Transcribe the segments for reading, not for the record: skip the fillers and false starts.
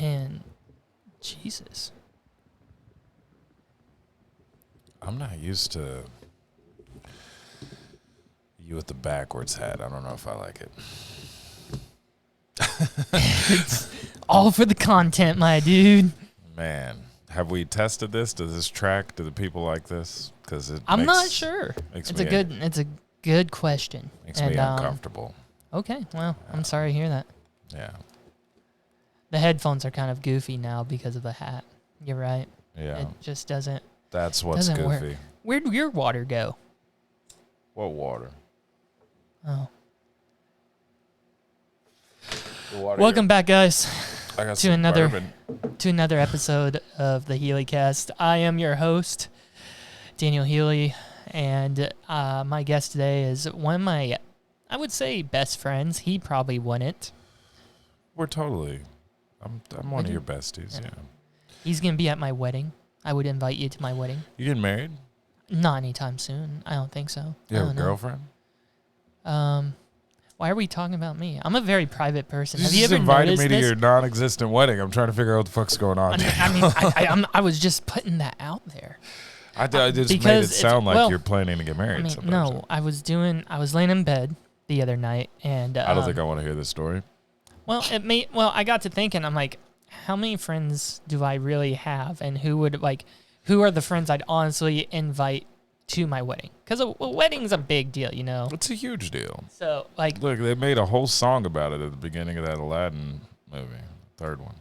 And Jesus. I'm not used to you with the backwards hat. I don't know if I like it. It's all for the content, my dude. Man, have we tested this? Does this track? Do the people like this? Because I'm not sure. It's a good question. Makes me uncomfortable. Okay, well, I'm sorry to hear that. Yeah. The headphones are kind of goofy now because of the hat. You're right. Yeah. It just doesn't. That's what's doesn't goofy. work. Where'd your water go? What water? Oh. The water Welcome back, guys, I got to some another bourbon. to another episode of the HealyCast. I am your host, Daniel Healy, and my guest today is one of my, I would say, best friends. He probably wouldn't. We're totally. I'm one of your besties. Yeah. He's gonna be at my wedding. I would invite you to my wedding. You getting married? Not anytime soon. I don't think so. You have a girlfriend? Why are we talking about me? I'm a very private person. You Have you just ever invited noticed me to this? your non-existent wedding. I'm trying to figure out what the fuck's going on. I was just putting that out there. I just made because it sound like well, you're planning to get married. No, I was laying in bed the other night, and I don't think I want to hear this story. Well, I got to thinking. I'm like, how many friends do I really have, and who are the friends I'd honestly invite to my wedding? Because a wedding's a big deal, you know. It's a huge deal. So, look, they made a whole song about it at the beginning of that Aladdin movie, third one.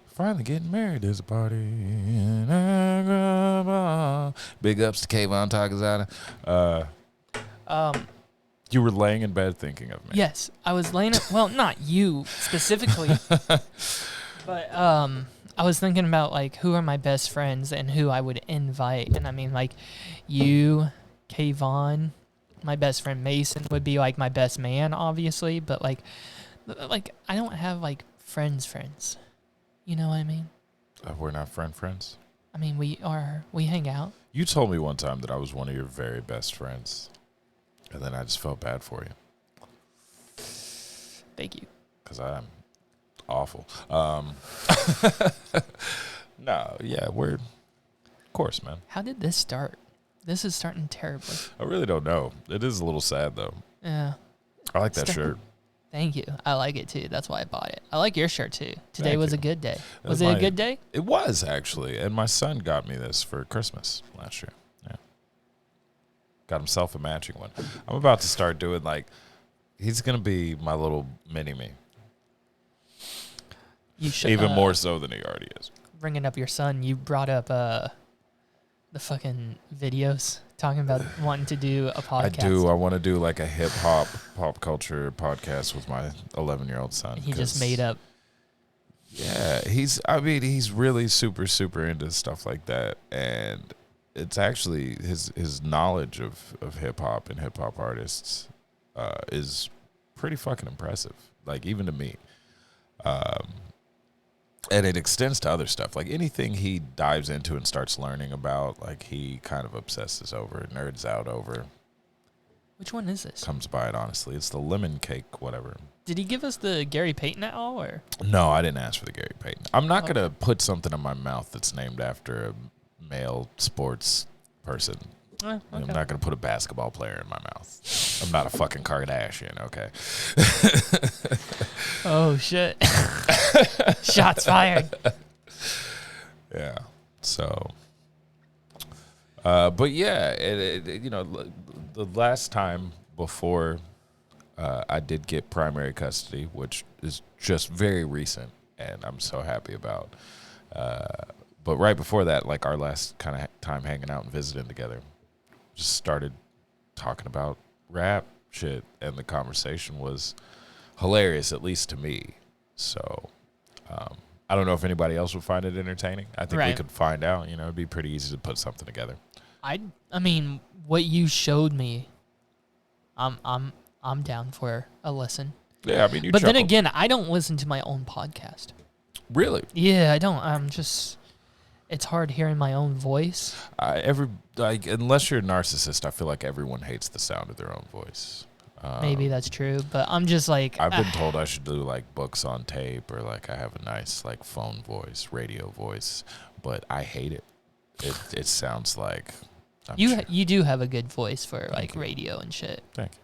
Finally getting married, there's a party in Agrabah. Big ups to Kayvon Takazada. You were laying in bed thinking of me. Yes, I was laying. Well, not you specifically, but I was thinking about who are my best friends and who I would invite, and I mean you, Kayvon, my best friend Mason would be my best man, obviously, but I don't have friends. You know what I mean? We're not friends? I mean, we hang out. You told me one time that I was one of your very best friends, and then I just felt bad for you. Thank you. Because I'm awful. No, yeah, of course, man. How did this start? This is starting terribly. I really don't know. It is a little sad, though. Yeah. I like that shirt. Thank you. I like it, too. That's why I bought it. I like your shirt, too. Today was a good day. Was it a good day? It was, actually. And my son got me this for Christmas last year. Yeah. Got himself a matching one. I'm about to start doing, he's going to be my little mini-me. You should. Even more so than he already is. Bringing up your son, you brought up the fucking videos talking about wanting to do a podcast. I do. I want to do a hip-hop, pop culture podcast with my 11-year-old son. He just made up. Yeah, he's really super, super into stuff like that. And it's actually his knowledge of hip-hop and hip-hop artists is pretty fucking impressive. Even to me. And it extends to other stuff. Anything he dives into and starts learning about, he kind of obsesses over, nerds out over. Which one is this? Comes by it, honestly. It's the lemon cake, whatever. Did he give us the Gary Payton at all, or? No, I didn't ask for the Gary Payton. I'm not going to put something in my mouth that's named after a male sports person. Okay. I'm not going to put a basketball player in my mouth. I'm not a fucking Kardashian, okay? Oh, shit. Shots fired. Yeah. So, but yeah, the last time before I did get primary custody, which is just very recent, and I'm so happy about. But right before that, our last kind of time hanging out and visiting together, just started talking about rap shit, and the conversation was hilarious, at least to me. So I don't know if anybody else would find it entertaining. I think we could find out. It'd be pretty easy to put something together. I mean, what you showed me, I'm down for a listen. Yeah, I mean, but then again, I don't listen to my own podcast. Really? Yeah, I don't. It's hard hearing my own voice. Unless you're a narcissist, I feel like everyone hates the sound of their own voice. Maybe that's true, but I'm just like I've been told I should do like books on tape or like I have a nice like phone voice, radio voice, but I hate it. It sounds like you do have a good voice for like radio and shit. Thank you.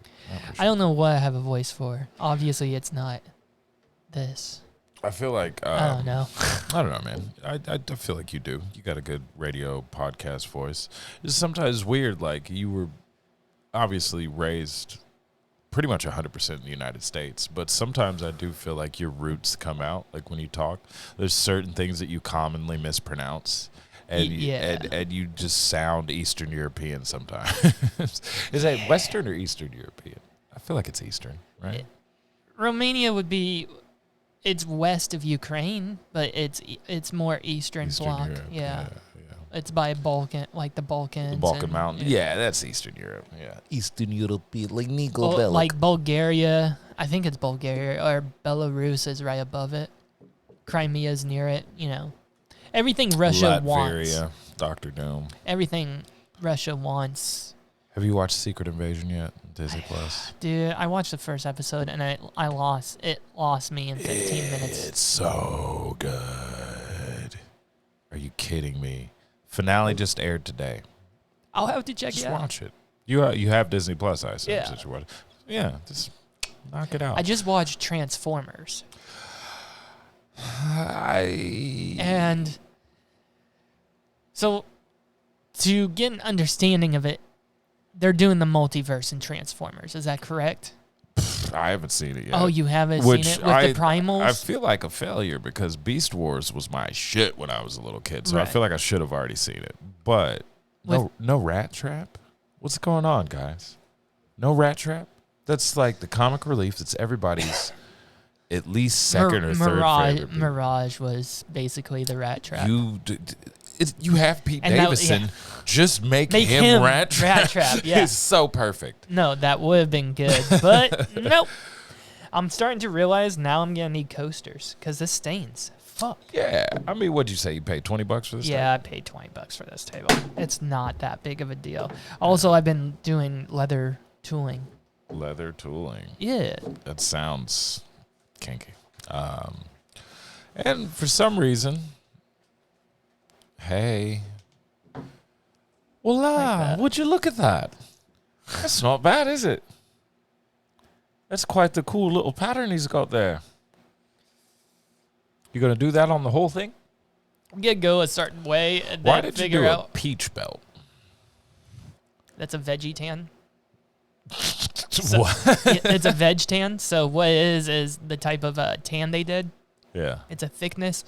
I don't know what I have a voice for. Obviously, it's not this. I feel like I don't know. I don't know, man. I feel like you do. You got a good radio podcast voice. It's sometimes weird. Like you were obviously raised pretty much 100% in the United States, but sometimes I do feel like your roots come out. Like when you talk, there's certain things that you commonly mispronounce. And you just sound Eastern European sometimes. Is that Western or Eastern European? I feel like it's Eastern, right? Romania would be, it's west of Ukraine, but it's more Eastern bloc. Europe, yeah. It's by Balkan, like the Balkans. The Balkan Mountains. Yeah, that's Eastern Europe. Yeah, Eastern Europe, like Nico Bellic. Like Bulgaria. I think it's Bulgaria, or Belarus is right above it. Crimea's near it, you know. Everything Russia wants. Latveria, Dr. Doom. Everything Russia wants. Have you watched Secret Invasion yet? Disney Plus. Dude, I watched the first episode and I lost. It lost me in 15 minutes. It's so good. Are you kidding me? Finale just aired today. I'll have to check it out. Just watch it. You have Disney Plus, I assume. Yeah. Since you watch. Yeah, just knock it out. I just watched Transformers. And so to get an understanding of it, they're doing the multiverse in Transformers. Is that correct? I haven't seen it yet. Oh, you haven't seen it with the Primals? I feel like a failure because Beast Wars was my shit when I was a little kid, so right. I feel like I should have already seen it. But no Rat Trap? What's going on, guys? No Rat Trap? That's like the comic relief. It's everybody's at least second or third favorite. Mirage was basically the Rat Trap. You have Pete Davidson. Just make him Rat Trap. Rat Trap, yeah. It's so perfect. No, that would have been good, but nope. I'm starting to realize now I'm going to need coasters because this stains. Fuck. Yeah. I mean, what'd you say? You paid $20 for this Yeah, I paid $20 for this table. It's not that big of a deal. Also, I've been doing leather tooling. Leather tooling. Yeah. That sounds kinky. And for some reason, hey, well, would you look at that? That's not bad, is it? That's quite the cool little pattern he's got there. You gonna do that on the whole thing? I'm gonna go a certain way and Why then did you figure do out. a peach belt? That's a veggie tan. What? It's a veg tan. So what it is the type of tan they did. Yeah. It's a thickness.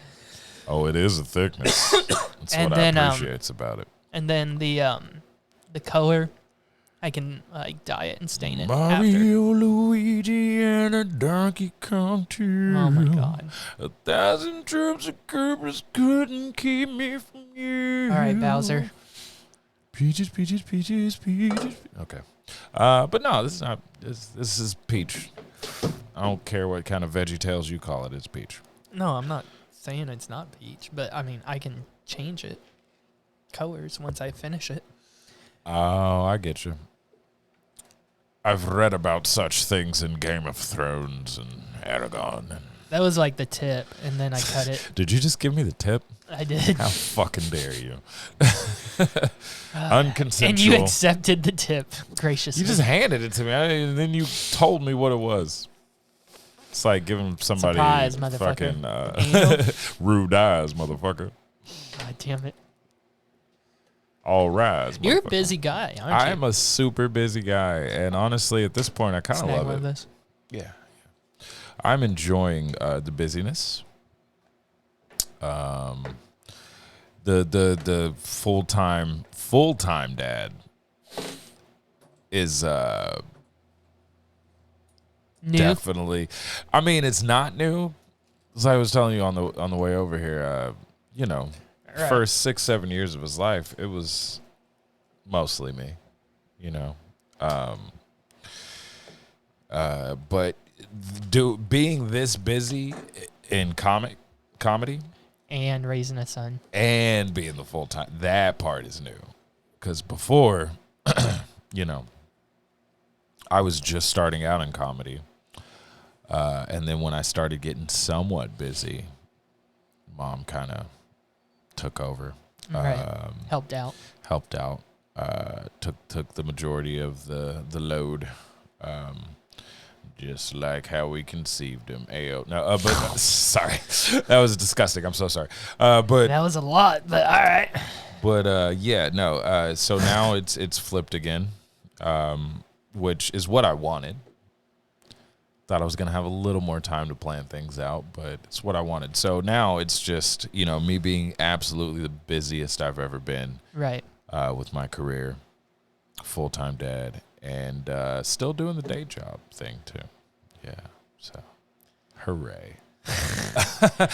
Oh, it is a thickness. That's And what then, I appreciate about it. And then the color, I can like dye it and stain it Mario, Luigi, and a Donkey Kong too. after. Oh my god! 1,000 troops of Coopers couldn't keep me from you. All right, Bowser. Peaches, peaches, peaches, peaches. Okay, but no, this is not. This is peach. I don't care what kind of VeggieTales you call it. It's peach. No, I'm not saying it's not peach, but I mean I can change it colors once I finish it. Oh, I get you. I've read about such things in Game of Thrones and Aragon. That was like the tip, and then I cut it. Did you just give me the tip? I did. How fucking dare you? Unconsensual. And you accepted the tip graciously. You just handed it to me, and then you told me what it was. It's like giving somebody Surprise, fucking motherfucker. rude eyes, motherfucker. God damn it. All rise. You're a busy guy, aren't you? I'm a super busy guy, and honestly, at this point, I kind of love it. This. Yeah. I'm enjoying the busyness. The full-time dad is New. definitely. I mean, it's not new. As I was telling you on the way over here, Right. first 6-7 years of his life, it was mostly me, but being this busy in comedy And raising a son. and being the full time, that part is new. Because before, I was just starting out in comedy. And then when I started getting somewhat busy, Mom kind of took over. Right. Helped out. Took the majority of the load. Just like how we conceived him. Ayo. No, but sorry. That was disgusting. I'm so sorry. But that was a lot, but all right. But yeah, no. So now it's flipped again, which is what I wanted. Thought I was gonna have a little more time to plan things out, but it's what I wanted. So now it's just me being absolutely the busiest I've ever been. Right. With my career, full-time dad, and still doing the day job thing too. Yeah. So, hooray.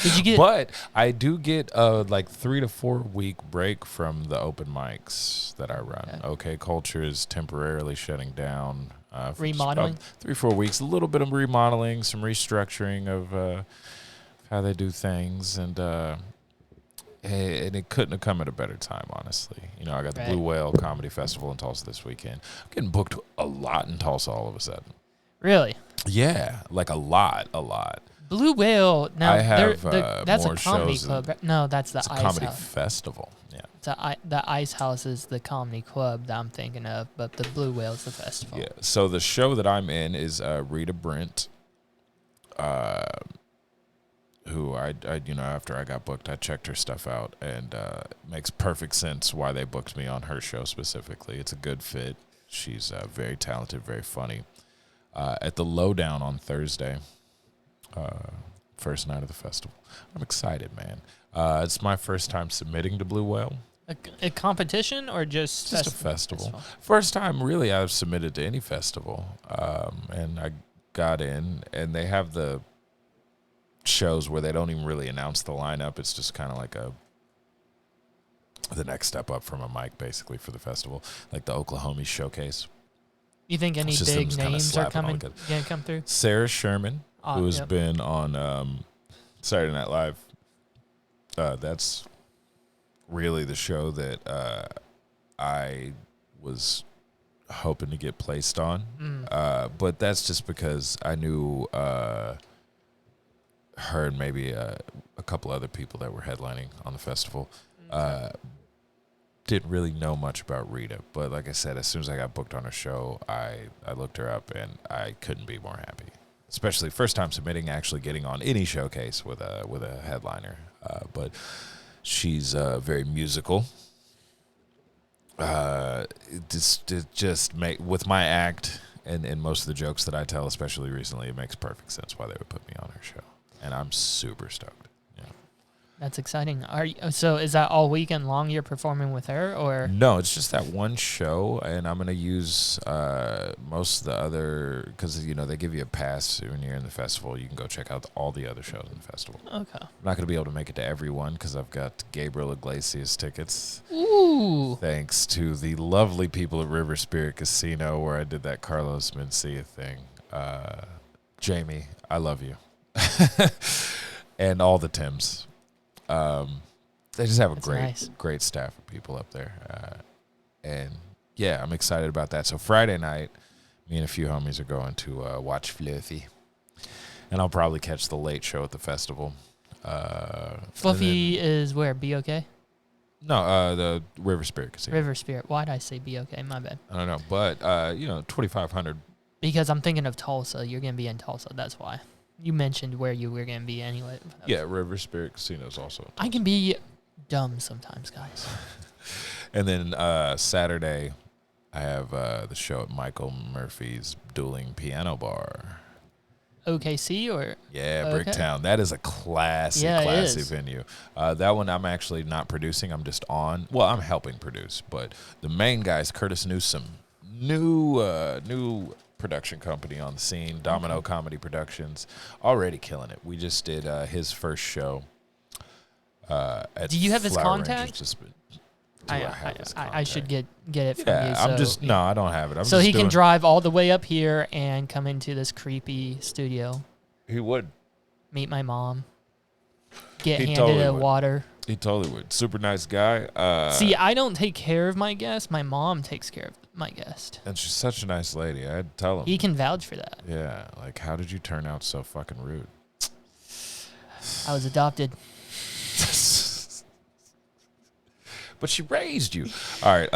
Did you get? But I do get a 3 to 4 week break from the open mics that I run. Okay, Culture is temporarily shutting down. Remodeling? 3-4 weeks. A little bit of remodeling, some restructuring of how they do things, and it couldn't have come at a better time, honestly. I got the Blue Whale Comedy Festival in Tulsa this weekend. I'm getting booked a lot in Tulsa all of a sudden. Really? Yeah, a lot. Blue Whale. Now I have that's more a comedy shows club. No, that's the it's a Ice comedy House. festival. Yeah. The Ice House is the comedy club that I'm thinking of, but the Blue Whale is the festival. Yeah. So the show that I'm in is Rita Brent, who I after I got booked, I checked her stuff out, and it makes perfect sense why they booked me on her show specifically. It's a good fit. She's very talented, very funny. At the Lowdown on Thursday, first night of the festival. I'm excited, man. It's my first time submitting to Blue Whale. A competition or just a festival? First time really I've submitted to any festival, and I got in, and they have the shows where they don't even really announce the lineup. It's just kind of the next step up from a mic, basically, for the festival, like the Oklahoma Showcase. You think any big names are gonna come through? Sarah Sherman, who has been on Saturday Night Live. That's really the show that I was hoping to get placed on. But that's just because I knew her and maybe a couple other people that were headlining on the festival. Didn't really know much about Rita, but like I said, as soon as I got booked on her show, I looked her up, and I couldn't be more happy. Especially first time submitting, actually getting on any showcase with a headliner. But she's very musical. With my act and most of the jokes that I tell, especially recently, it makes perfect sense why they would put me on her show, and I'm super stoked. That's exciting. So is that all weekend long you're performing with her, or? No, it's just that one show, and I'm going to use most of the other, because, they give you a pass when you're in the festival. You can go check out all the other shows in the festival. Okay. I'm not going to be able to make it to every one because I've got Gabriel Iglesias tickets. Ooh. Thanks to the lovely people at River Spirit Casino where I did that Carlos Mencia thing. Jamie, I love you. And all the Tims. They just have a great staff of people up there. And yeah, I'm excited about that. So Friday night, me and a few homies are going to watch Fluffy. And I'll probably catch the late show at the festival. Fluffy is where? BOK? No, the River Spirit Casino. River Spirit. Why'd I say BOK? My bad. I don't know. But, 2,500. Because I'm thinking of Tulsa. You're going to be in Tulsa. That's why. You mentioned where you were going to be anyway. Yeah, River Spirit Casino is also. I can be dumb sometimes, guys. And then Saturday, I have the show at Michael Murphy's Dueling Piano Bar. OKC or? Yeah, Bricktown. That is a classy venue. That one I'm actually not producing. I'm just on. Well, I'm helping produce. But the main guy is Curtis Newsom. New production company on the scene, Domino Comedy Productions, already killing it. We just did his first show at Do you have his Flower contact? I should get it from you. No, I don't have it. So he can drive all the way up here and come into this creepy studio. He would. Meet my mom. Get handed water. He totally would. Super nice guy. See, I don't take care of my guests. My mom takes care of them. my guest. And she's such a nice lady. I'd tell him. He can vouch for that. Yeah, like, how did you turn out so fucking rude? I was adopted. But she raised you. All right.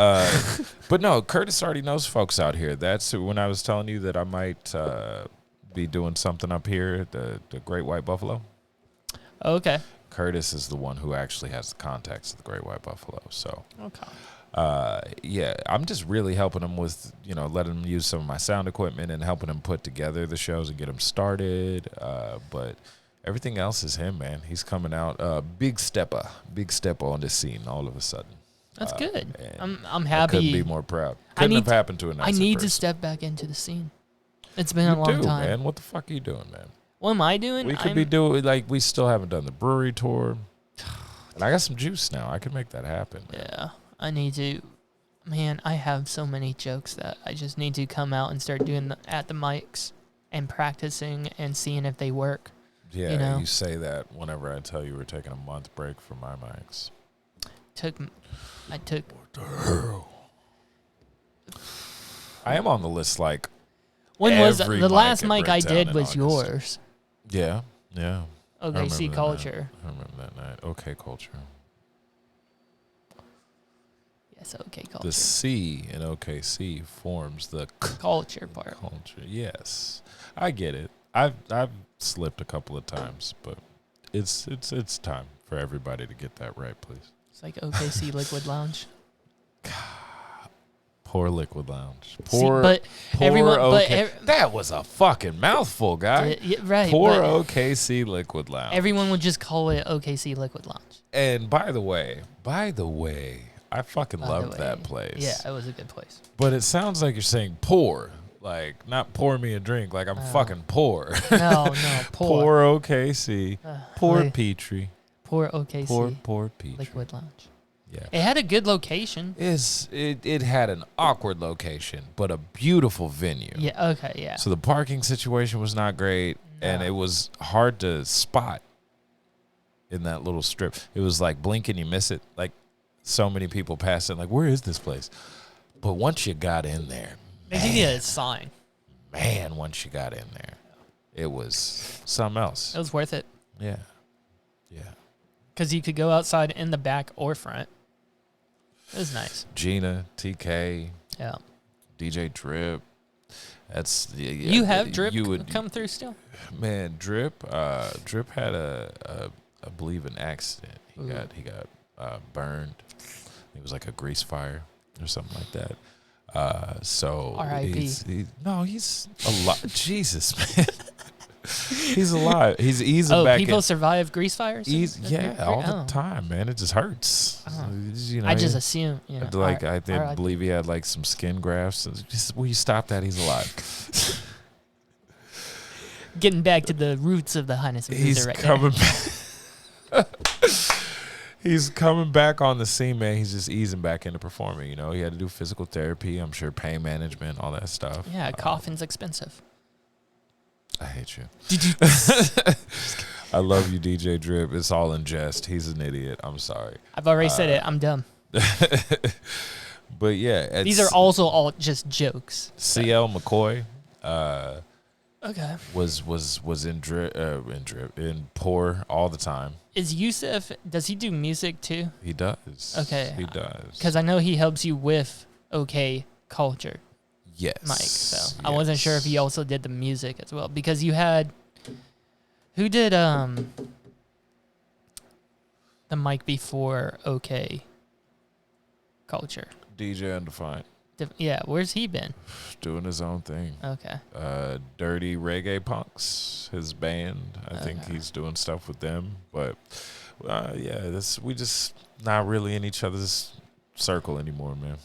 But no, Curtis already knows folks out here. That's when I was telling you that I might be doing something up here at the Great White Buffalo. Okay. Curtis is the one who actually has the contacts of the Great White Buffalo. So, okay. yeah, I'm just really helping him with, letting him use some of my sound equipment and helping him put together the shows and get them started. But everything else is him, man. He's coming out big stepper on this scene all of a sudden. That's good. I'm happy. I couldn't be more proud. Couldn't have happened to a nicer I need person. to step back into the scene. It's been a long time, man. What the fuck are you doing, man? What am I doing? We could be doing, like, we still haven't done the brewery tour. And I got some juice now. I can make that happen. Yeah, I need to. Man, I have so many jokes that I just need to come out and start doing at the mics and practicing and seeing if they work. Yeah, you say that whenever I tell you we're taking a month break from my mics. I took. What the hell? I am on the list, like, when was the last mic I Bricktown did in was August. yours? Yeah. OKC Culture. I remember that night. Okay, Culture. Yes, okay, Culture. The C in OKC forms the culture part. Culture, yes. I get it. I've slipped a couple of times, but it's time for everybody to get that right, please. It's like OKC Liquid Lounge. Poor Liquid Lounge. That was a fucking mouthful, guy. Right. Poor OKC Liquid Lounge. Everyone would just call it OKC Liquid Lounge. And by the way, I fucking loved that place. Yeah, it was a good place. But it sounds like you're saying poor. Like, not pour me a drink. Like, I'm fucking poor. No, poor. Poor OKC. Poor Petrie. Poor OKC. Poor Petrie. Liquid Lounge. Yeah. It had a good location. It had an awkward location, but a beautiful venue. Yeah, okay, yeah. So the parking situation was not great, and it was hard to spot in that little strip. It was like blink and you miss it. Like, so many people passed it, like, where is this place? But once you got in there, they give you a sign. Man, once you got in there, it was something else. It was worth it. Yeah. Because you could go outside in the back or front. It was nice. Gina, TK, yeah, DJ Drip. That's you have Drip come through still? Man, Drip had I believe an accident. He got burned. It was like a grease fire or something like that. So R.I.P. He's alive. Jesus, man. He's alive. He's easing back. People survive grease fires? All the time, man. It just hurts. I just assume. Like, I believe he had like some skin grafts. Will you stop that? He's alive. Getting back to the roots of the Highness of He's coming back. He's coming back on the scene, man. He's just easing back into performing. He had to do physical therapy. I'm sure pain management, all that stuff. Yeah, coffin's expensive. I hate you. I love you, DJ Drip. It's all in jest. He's an idiot. I'm sorry. I've already said it. I'm dumb. But yeah, these are also all just jokes. CL McCoy. Okay. Was in Poor all the time. Is Yusuf? Does he do music too? He does. Okay. He does. Because I know he helps you with OK Culture. Yes. Mike. So I wasn't sure if he also did the music as well, because you had who did the mic before OK Culture? DJ Undefined. Yeah, where's he been? Doing his own thing. Okay. Dirty Reggae Punks, his band. I think he's doing stuff with them. But we just not really in each other's circle anymore, man.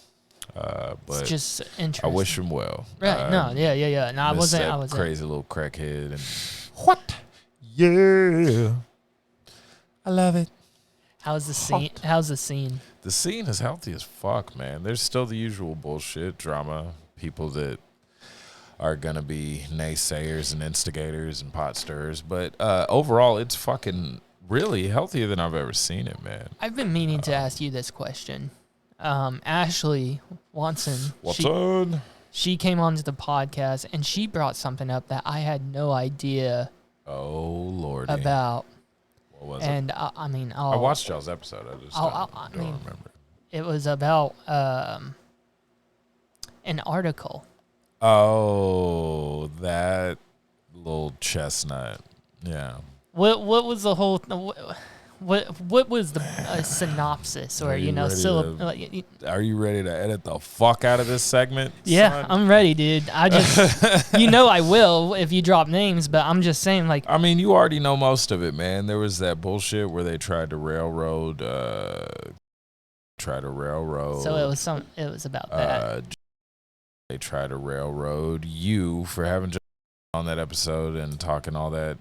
But it's just interesting. I wish him well. Right? Yeah. No, I wasn't. Crazy little crackhead. And what? Yeah. I love it. How's the scene? How's the scene? The scene is healthy as fuck, man. There's still the usual bullshit, drama, people that are going to be naysayers and instigators and pot stirrers. But overall, it's fucking really healthier than I've ever seen it, man. I've been meaning to ask you this question. Ashley Watson. Watson. She came onto the podcast and she brought something up that I had no idea Oh Lordy. about. What was and it? I I watched y'all's episode. I just don't remember. It was about an article. Oh, that little chestnut. Yeah. What was the whole? What was the synopsis or Are you ready Are you ready to edit the fuck out of this segment? Yeah, son? I'm ready, dude. I just I will if you drop names, but I'm just saying like. I mean, you already know most of it, man. There was that bullshit where they tried to railroad. So it was about that. They tried to railroad you for having on that episode and talking all that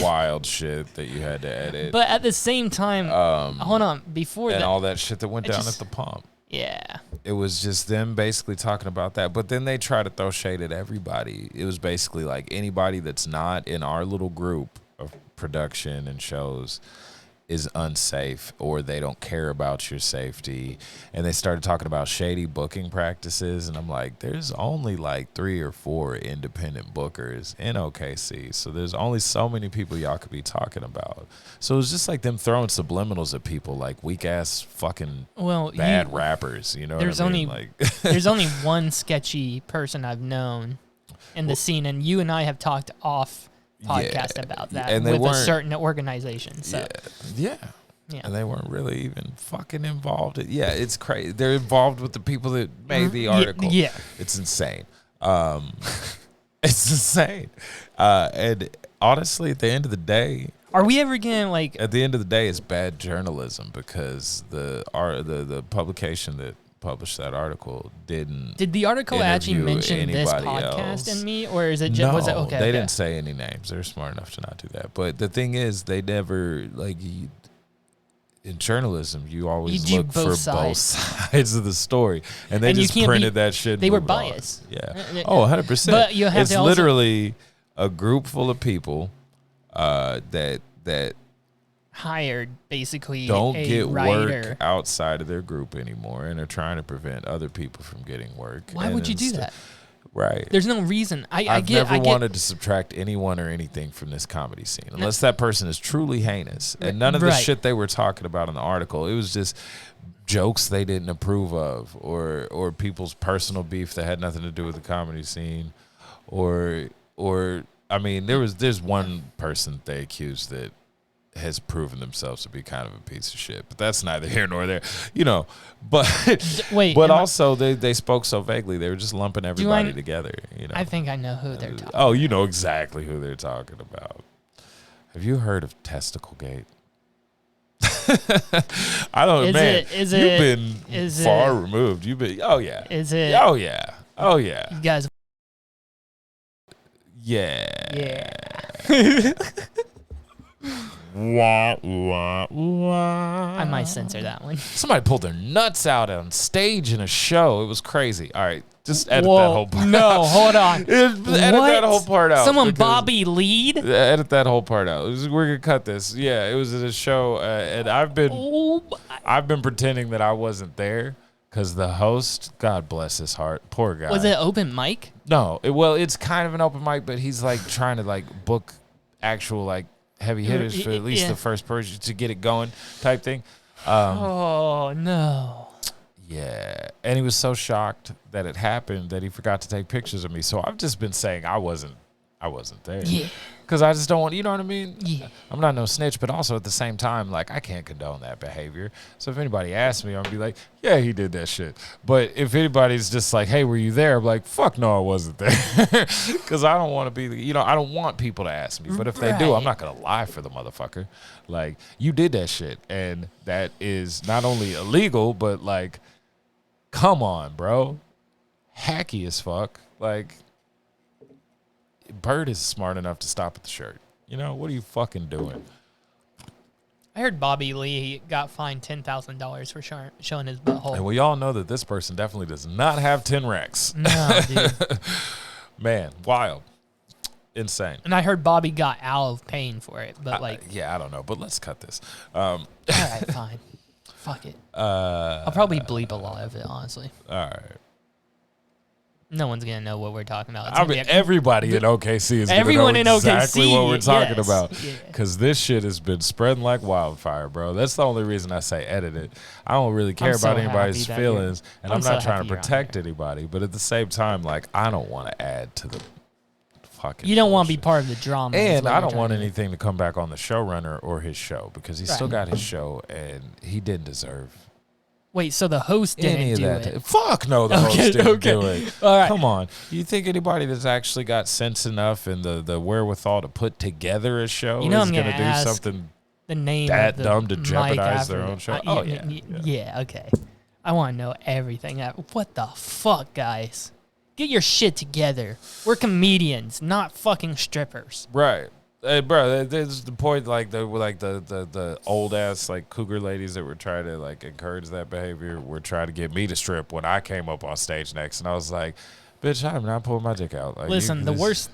wild shit that you had to edit. But at the same time, hold on, before and that, all that shit that went down at the pump. Yeah. It was just them basically talking about that. But then they try to throw shade at everybody. It was basically like anybody that's not in our little group of production and shows is unsafe, or they don't care about your safety. And they started talking about shady booking practices, and I'm like, there's only like 3 or 4 independent bookers in OKC, so there's only so many people y'all could be talking about. So it was just like them throwing subliminals at people, like weak ass fucking bad rappers, you know what I mean? There's only one sketchy person I've known in the scene, and you and I have talked off podcast about that and with a certain organization. So yeah. And they weren't really even fucking involved. It's crazy. They're involved with the people that made the article. Yeah. It's insane. It's insane. And honestly, at the end of the day, are we ever gonna like? At the end of the day, it's bad journalism because the publication that published that article did the article actually mention this podcast and me, or is it just was it okay? They didn't say any names. They're smart enough to not do that. But the thing is, they never in journalism, you always look for both sides of the story, and they just printed that shit. They were biased. Yeah. 100%. But you have it's literally a group full of people that hired basically don't get writer. Work outside of their group anymore, and are trying to prevent other people from getting work. Why would you do that? Right. There's no reason. I've never wanted to subtract anyone or anything from this comedy scene, unless that person is truly heinous. And none of the shit they were talking about in the article, it was just jokes they didn't approve of, or people's personal beef that had nothing to do with the comedy scene, or I mean, there's one person they accused that has proven themselves to be kind of a piece of shit, but that's neither here nor there, But also they spoke so vaguely; they were just lumping everybody together. I think I know who they're talking. Oh, you know exactly who they're talking about. Have you heard of TesticalGate? I don't. You've been far removed. You've been. Oh yeah. Is it? Oh yeah. Oh yeah. You guys. Yeah. Yeah. Wah, wah, wah. I might censor that one. Somebody pulled their nuts out on stage in a show. It was crazy. All right, just edit that whole part out. No, hold on. Edit that whole part out. Someone Bobby Lead? Edit that whole part out. We're gonna cut this. Yeah, it was at a show, and I've been pretending that I wasn't there because the host, God bless his heart, poor guy. Was it open mic? No, it's kind of an open mic, but he's like trying to book actual heavy hitters for at least the first person to get it going type thing. Oh no. Yeah. And he was so shocked that it happened that he forgot to take pictures of me. So I've just been saying I wasn't there. Yeah. Because I just don't want, you know what I mean? Yeah. I'm not no snitch, but also at the same time, I can't condone that behavior. So if anybody asks me, I'm going to be like, yeah, he did that shit. But if anybody's just like, hey, were you there? I'm like, fuck no, I wasn't there. Because I don't want to be, I don't want people to ask me. But if they do, I'm not going to lie for the motherfucker. You did that shit. And that is not only illegal, but come on, bro. Hacky as fuck. Bird is smart enough to stop at the shirt. What are you fucking doing? I heard Bobby Lee got fined $10,000 for showing his butthole. And we all know that this person definitely does not have 10 racks. No, dude. Man, wild. Insane. And I heard Bobby got out of paying for it, but yeah, I don't know, but let's cut this. All right, fine. Fuck it. I'll probably bleep a lot of it, honestly. All right. No one's gonna know what we're talking about. I mean, everybody in OKC is everyone gonna know in OKC, exactly what we're talking yes. about. Yeah. Because this shit has been spreading like wildfire, bro. That's the only reason I say edit it. I don't really care I'm so about anybody's happy that feelings, and I'm I'm so not trying happy to you're on protect here. anybody. But at the same time, like, I don't want to add to the fucking. You don't want to be bullshit. part of the drama. is And what I you're don't trying want to do. anything to come back on the showrunner or his show because he still Right. got his show, and he didn't deserve Wait, so the host didn't any of do that. it? Fuck no, the Okay, host didn't okay. do it. All right. Come on. You think anybody that's actually got sense enough and the wherewithal to put together a show You know is I'm going to gonna do ask something The name that of the dumb to mic jeopardize their after own show? yeah, Oh, yeah. yeah, okay. I want to know everything. What the fuck, guys? Get your shit together. We're comedians, not fucking strippers. Right. Hey, bro, there's the point, like the old ass like cougar ladies that were trying to like encourage that behavior were trying to get me to strip when I came up on stage next, and I was like, "Bitch, I'm not pulling my dick out." Like, Listen, the worst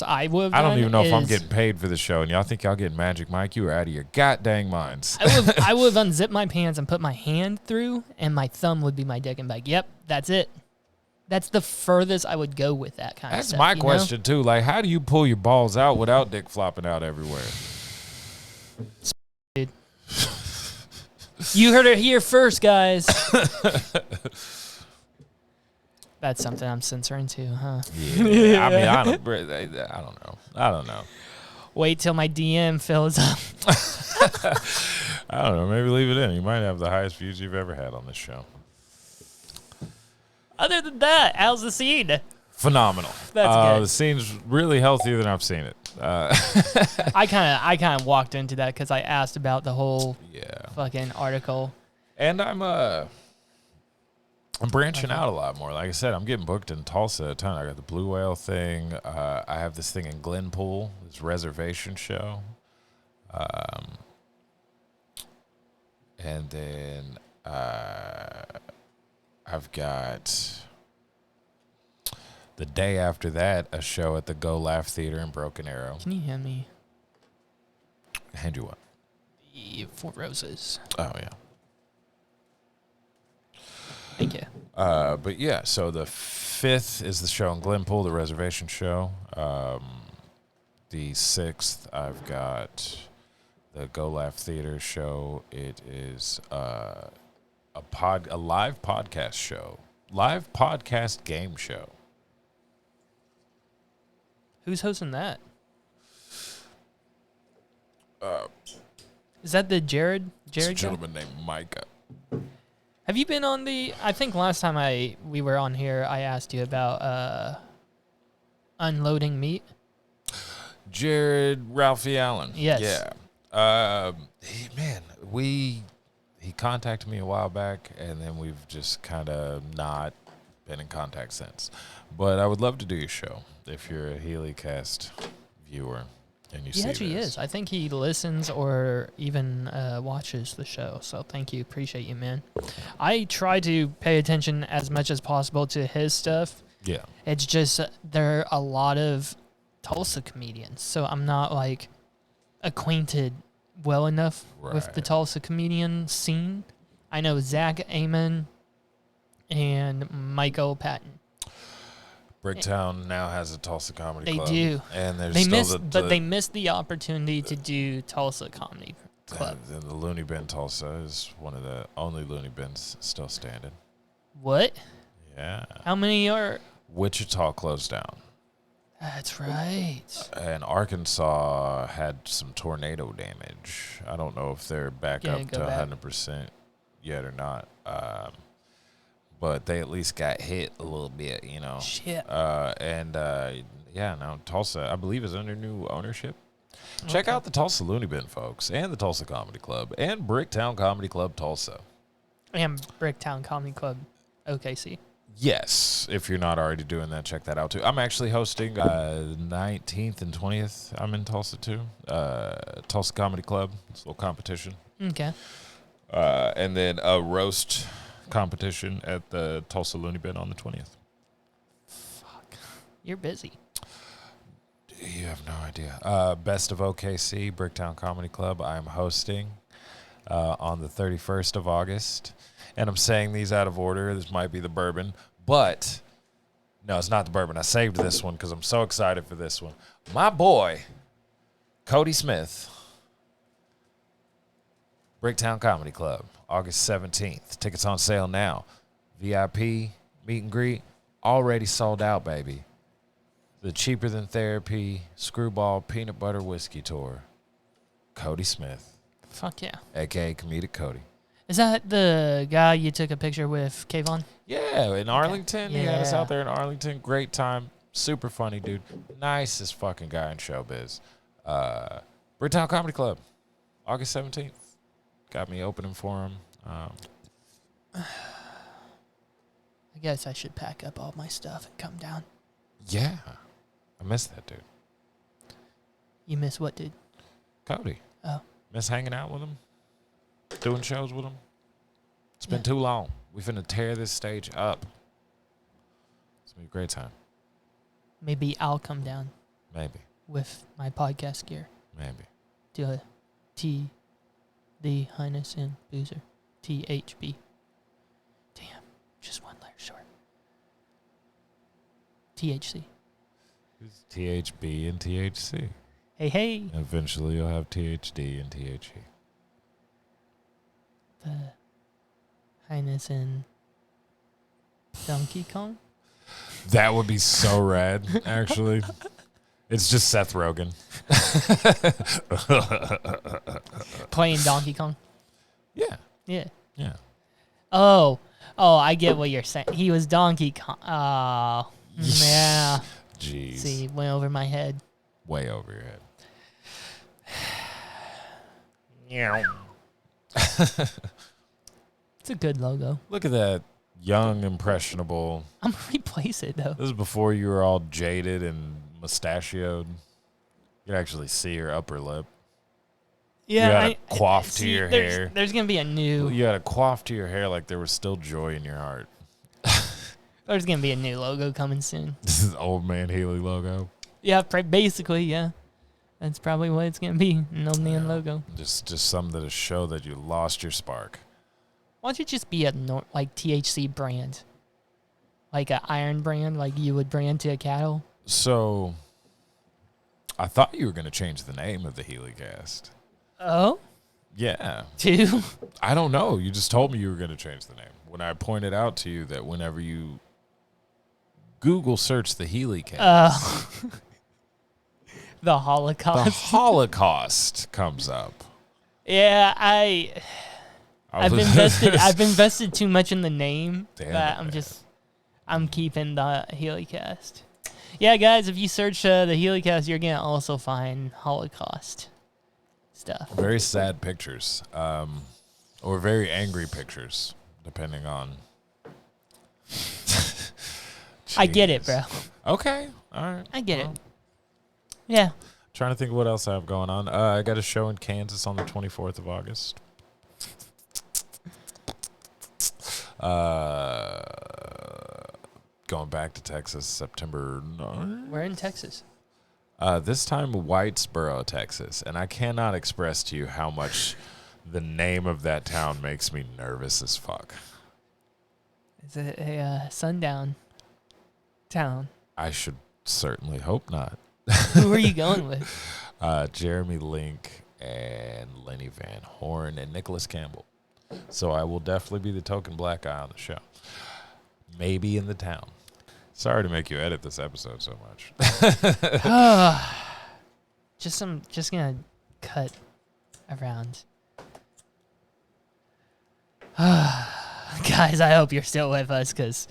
I would have I don't done even know if I'm is- getting paid for the show, and y'all think y'all getting Magic Mike? You are out of your goddamn minds. I would have unzipped my pants and put my hand through, and my thumb would be my dick and be like, "Yep, that's it." That's the furthest I would go with that kind of That's stuff. my you know? question too. Like, how do you pull your balls out without dick flopping out everywhere? Dude. You heard it here first, guys. That's something I'm censoring too, huh? Yeah, I mean, I don't know. Wait till my DM fills up. I don't know. Maybe leave it in. You might have the highest views you've ever had on this show. Other than that, how's the scene? Phenomenal. That's good. The scene's really healthier than I've seen it. I kind of walked into that because I asked about the whole Yeah. fucking article. And I'm branching out a lot more. Like I said, I'm getting booked in Tulsa a ton. I got the Blue Whale thing. I have this thing in Glenpool, this reservation show. And then I've got the day after that a show at the Go Laugh Theater in Broken Arrow. Can you hand me Hand you what? the 4 roses? Oh yeah. Thank you. But yeah, so the 5th is the show in Glenpool, the reservation show. The 6th, I've got the Go Laugh Theater show. It is a live podcast show, live podcast game show. Who's hosting that? Is that the Jared? It's a Jared guy? gentleman named Micah. Have you been on the? I think last time we were on here, I asked you about unloading meat. Jared Ralphie Allen. Yes. Yeah. He contacted me a while back, and then we've just kind of not been in contact since. But I would love to do your show if you're a HealyCast viewer and you see He actually this. is. I think he listens or even watches the show. So thank you. Appreciate you, man. I try to pay attention as much as possible to his stuff. Yeah. It's just there are a lot of Tulsa comedians, so I'm not like acquainted well enough with the Right. Tulsa comedian scene. I know Zach Amon and Michael Patton. Bricktown now has a Tulsa Comedy They Club. do. And there's They still missed, but they missed the opportunity to do Tulsa Comedy Club. the Looney Bin Tulsa is one of the only Looney Bins still standing. What? Yeah. How many are? Wichita closed down. That's right. And Arkansas had some tornado damage. I don't know if they're back Gonna up go to back. 100% yet or not. But they at least got hit a little bit, you know. Shit. Yeah, now Tulsa, I believe, is under new ownership. Check Okay. out the Tulsa Looney Bin, folks, and the Tulsa Comedy Club, and Bricktown Comedy Club Tulsa. And Bricktown Comedy Club, OKC. Yes, if you're not already doing that, check that out too. I'm actually hosting 19th and 20th. I'm in Tulsa too. Tulsa Comedy Club. It's a little competition. Okay. And then a roast competition at the Tulsa Looney Bin on the 20th. Fuck. You're busy. You have no idea. Best of OKC, Bricktown Comedy Club. I'm hosting. on the 31st of August. And I'm saying these out of order. This might be the bourbon, but no, it's not the bourbon. I saved this one because I'm so excited for this one. My boy, Cody Smith, Bricktown Comedy Club, August 17th. Tickets on sale now. VIP, meet and greet, already sold out, baby. The Cheaper Than Therapy Screwball Peanut Butter Whiskey Tour. Cody Smith. Fuck yeah. A.K.A. Comedic Cody. Is that the guy you took a picture with, Kayvon? Yeah, in Arlington. Okay. He had us Yeah. out there in Arlington. Great time. Super funny, dude. Nicest fucking guy in showbiz. Bricktown Comedy Club, August 17th. Got me opening for him. I guess I should pack up all my stuff and come down. Yeah. I miss that dude. You miss what, dude? Cody. Oh. Miss hanging out with him. Doing shows with him. It's been too long. We finna tear this stage up. It's gonna be a great time. Maybe I'll come down Maybe. with my podcast gear. Maybe. Do a the Highness and Boozer. THB. Damn. Just one letter short. THC. It's THB and THC. Hey. Eventually you'll have THD and THE. The Highness and Donkey Kong? That would be so rad, actually. It's just Seth Rogen. Playing Donkey Kong? Yeah. Yeah. Yeah. Oh, I get what you're saying. He was Donkey Kong. Oh, yeah. Jeez. See, went over my head. Way over your head. It's a good logo. Look at that young, impressionable. I'm going to replace it, though. This is before you were all jaded and mustachioed. You can actually see your upper lip. Yeah, you had a coif to your hair. There's going to be a new... You had a coif to your hair like there was still joy in your heart. There's going to be a new logo coming soon. This is Old Man Healy logo. Yeah, basically, yeah. That's probably what it's going to be, an old man logo. Just something to show that you lost your spark. Why don't you just be a like THC brand? Like an iron brand, like you would brand to a cattle? So, I thought you were going to change the name of the HealyCast. Oh? Yeah. Two? I don't know. You just told me you were going to change the name. When I pointed out to you that whenever you Google search the HealyCast, the Holocaust. the Holocaust comes up. Yeah, I've invested too much in the name that I'm keeping the HealyCast. Yeah, guys, if you search the HealyCast, you're gonna also find Holocaust stuff. Very sad pictures, or very angry pictures, depending on. I get it, bro. Okay, all right. I get it. Yeah. Trying to think of what else I have going on. I got a show in Kansas on the 24th of August. Going back to Texas, September 9th. We're in Texas. This time, Whitesboro, Texas. And I cannot express to you how much the name of that town makes me nervous as fuck. Is it a sundown town? I should certainly hope not. Who are you going with? Jeremy Link and Lenny Van Horn and Nicholas Campbell. So I will definitely be the token black guy on the show. Maybe in the town. Sorry to make you edit this episode so much. Just gonna cut around. Guys, I hope you're still with us, because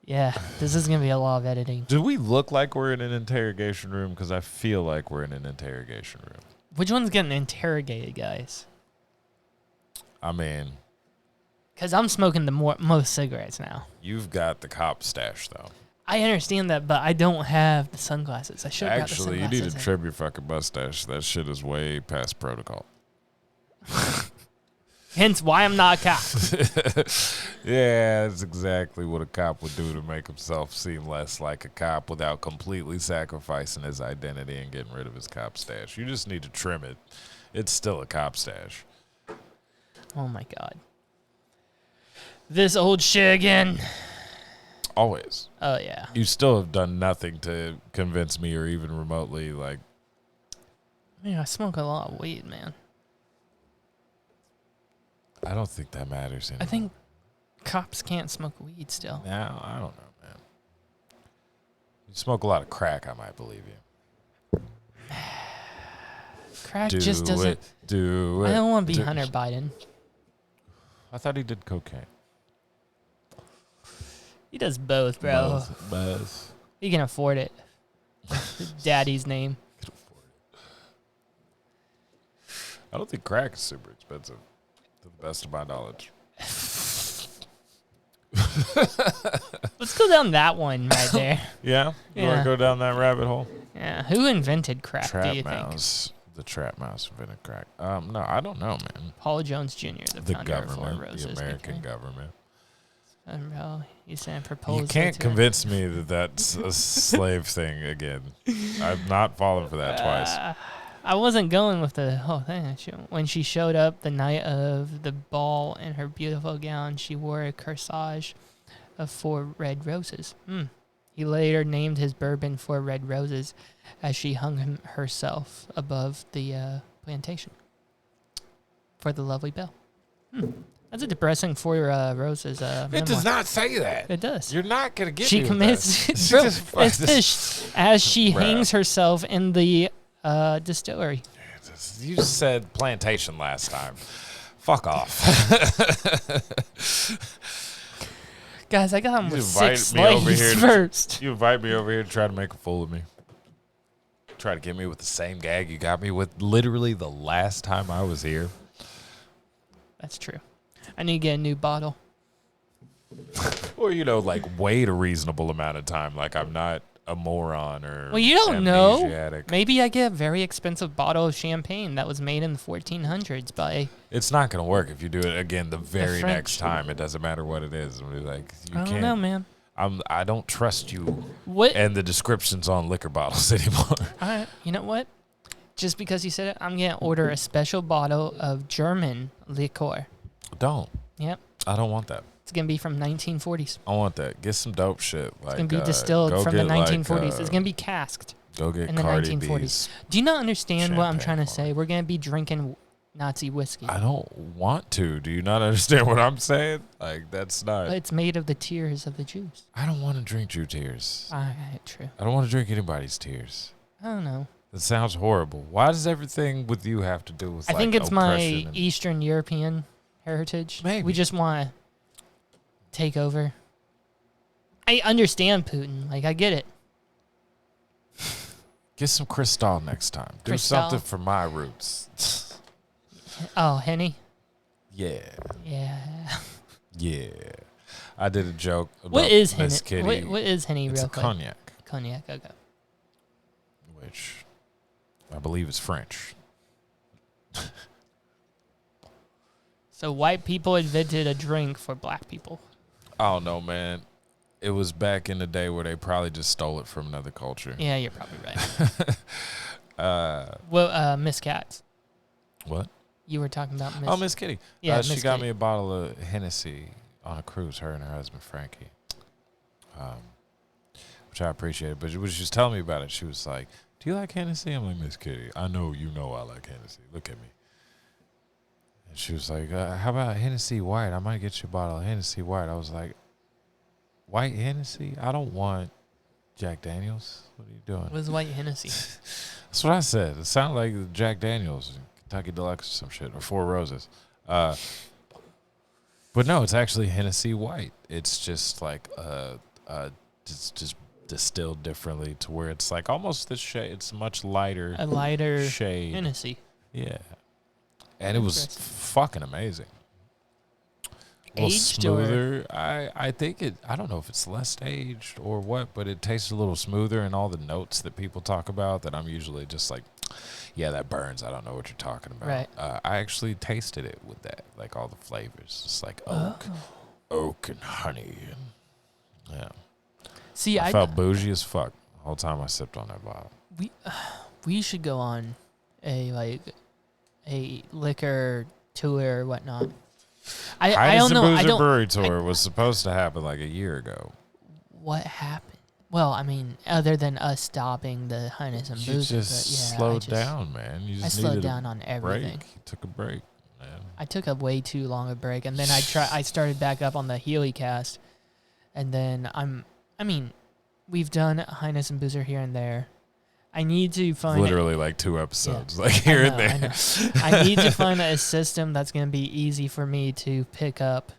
yeah, this is gonna be a lot of editing. Do we look like we're in an interrogation room? Because I feel like we're in an interrogation room. Which one's getting interrogated, guys? I mean, because I'm smoking the most cigarettes now. You've got the cop stash, though. I understand that, but I don't have the sunglasses. I should have got the Actually, sunglasses. you need to trim your fucking mustache. That shit is way past protocol. Hence why I'm not a cop. Yeah, that's exactly what a cop would do to make himself seem less like a cop without completely sacrificing his identity and getting rid of his cop stash. You just need to trim it. It's still a cop stash. Oh my God. This old shit again. Always. Oh yeah. You still have done nothing to convince me or even remotely, like... I smoke a lot of weed, man. I don't think that matters anymore. I think cops can't smoke weed still. No, I don't know, man. You smoke a lot of crack, I might believe you. Crack just doesn't... Do it. I don't want to be Hunter Biden. I thought he did cocaine. He does both, bro. Both. He can afford it. Daddy's name. I don't think crack is super expensive, to the best of my knowledge. Let's go down that one right there. Yeah? You want to go down that rabbit hole? Yeah. Who invented crack, do you Mouse. The Trap Mouse invented crack. No, I don't know, man. Paul Jones Jr., the founder of Four government, Roses. the American government. Bro, you said propose. You can't convince me that that's a slave thing again. I've not fallen for that twice. I wasn't going with the whole thing. When she showed up the night of the ball in her beautiful gown, she wore a corsage of 4 red roses. He later named his bourbon 4 Red Roses as she hung herself above the plantation for the lovely belle. That's a depressing 4 roses. It does not say that. It does. You're not going to get she me commits. with Bro, that. it's this as she hangs herself in the distillery. You said plantation last time. Fuck off. Guys, I got him with 6 slaves first. You invite me over here to try to make a fool of me. Try to get me with the same gag you got me with literally the last time I was here. That's true. I need to get a new bottle. Or, like, wait a reasonable amount of time. Like, I'm not a moron or well, you don't know. amnesiac. Maybe I get a very expensive bottle of champagne that was made in the 1400s by... It's not going to work if you do it again the very next time. It doesn't matter what it is. Like, I don't know, man. I don't trust you and the descriptions on liquor bottles anymore. All right. You know what? Just because you said it, I'm going to order a special bottle of German liqueur. Don't. Yep. I don't want that. It's going to be from 1940s. I want that. Get some dope shit. Like, it's going to be distilled from the 1940s. It's going to be casked. Go get in the Cardi 1940s. B's Do you not understand what I'm trying to say? We're going to be drinking Nazi whiskey. I don't want to. Do you not understand what I'm saying? Like, that's not... It's made of the tears of the Jews. I don't want to drink Jew tears. All right, true. I don't want to drink anybody's tears. I don't know. That sounds horrible. Why does everything with you have to do with, I think it's my Eastern European heritage. Maybe. We just want to take over. I understand Putin. Like, I get it. Get some Cristal next time. Do something for my roots. Oh, Henny? Yeah. Yeah. Yeah. I did a joke about what is Miss Henny? Kitty. What is Henny it's real a quick? cognac. Cognac, okay. Which I believe is French. So white people invented a drink for black people. I don't know, man. It was back in the day where they probably just stole it from another culture. Yeah, you're probably right. Well, Miss Katz. What? You were talking about Miss... Oh, Miss Kitty. Yeah, she Miss got Kitty. me a bottle of Hennessy on a cruise, her and her husband, Frankie. Which I appreciated. But she was just telling me about it. She was like, do you like Hennessy? I'm like, Miss Kitty, I know you know I like Hennessy. Look at me. And she was like, how about Hennessy White? I might get you a bottle of Hennessy White. I was like, White Hennessy? I don't want Jack Daniels. What are you doing? What is white Hennessy? That's what I said. It sounded like Jack Daniels, Kentucky Deluxe or some shit, or Four Roses. But no, it's actually Hennessy White. It's just like it's just distilled differently to where it's like almost this shade. It's much lighter. A lighter shade. Hennessy. Yeah. And it was fucking amazing. A little Aged smoother. I think it, I don't know if it's less aged or what, but it tastes a little smoother, and all the notes that people talk about that I'm usually just like, yeah, that burns. I don't know what you're talking about. Right. I actually tasted it with that, like all the flavors. It's like oak and honey. And, yeah. See, I felt bougie as fuck the whole time I sipped on that bottle. We should go on a liquor tour or whatnot. I Highness don't and know. I Boozer don't. Brewery Tour was supposed to happen like a year ago. What happened? Well, I mean, other than us stopping the Highness and You Boozer, just but yeah, slowed down, man. You just slowed needed down a on everything. break. You took a break, man. I took a way too long a break, and then I started back up on the Healy cast, and then we've done Highness and Boozer here and there. I need to find literally like 2 episodes, like here and there. I know. I need to find a system that's going to be easy for me to pick up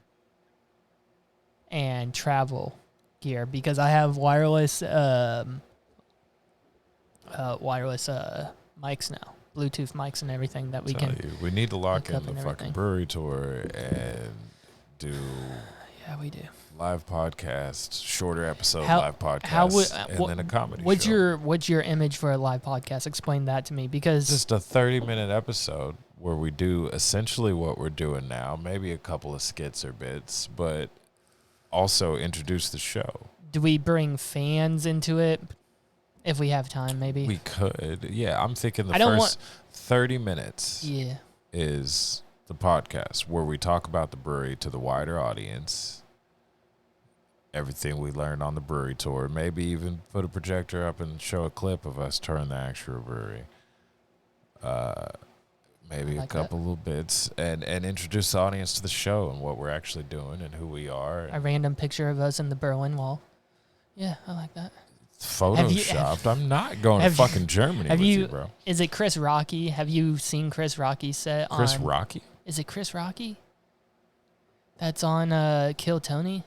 and travel gear, because I have wireless mics now, Bluetooth mics and everything that we can. We need to lock hook in up the and fucking everything. brewery tour and do Yeah, we do. live podcasts, shorter episode How- live podcasts, how would- and then a comedy What's show. what's your image for a live podcast? Explain that to me, because Just a 30-minute episode where we do essentially what we're doing now, maybe a couple of skits or bits, but also introduce the show. do we bring fans into it if we have time? Maybe. We could. Yeah, I'm thinking the I don't first 30 minutes Yeah. is the podcast where we talk about the brewery to the wider audience, everything we learned on the brewery tour, maybe even put a projector up and show a clip of us touring the actual brewery. Maybe I a like couple little bits, and introduce the audience to the show and what we're actually doing and who we are. A random picture of us in the Berlin Wall. Yeah, I like that. Photoshopped. I'm not going to have you- fucking Germany have with you- you, bro. Is it Chris Rocky? Have you seen Chris Rocky's set Chris on... Rocky? Is it Chris Rocky? That's on Kill Tony?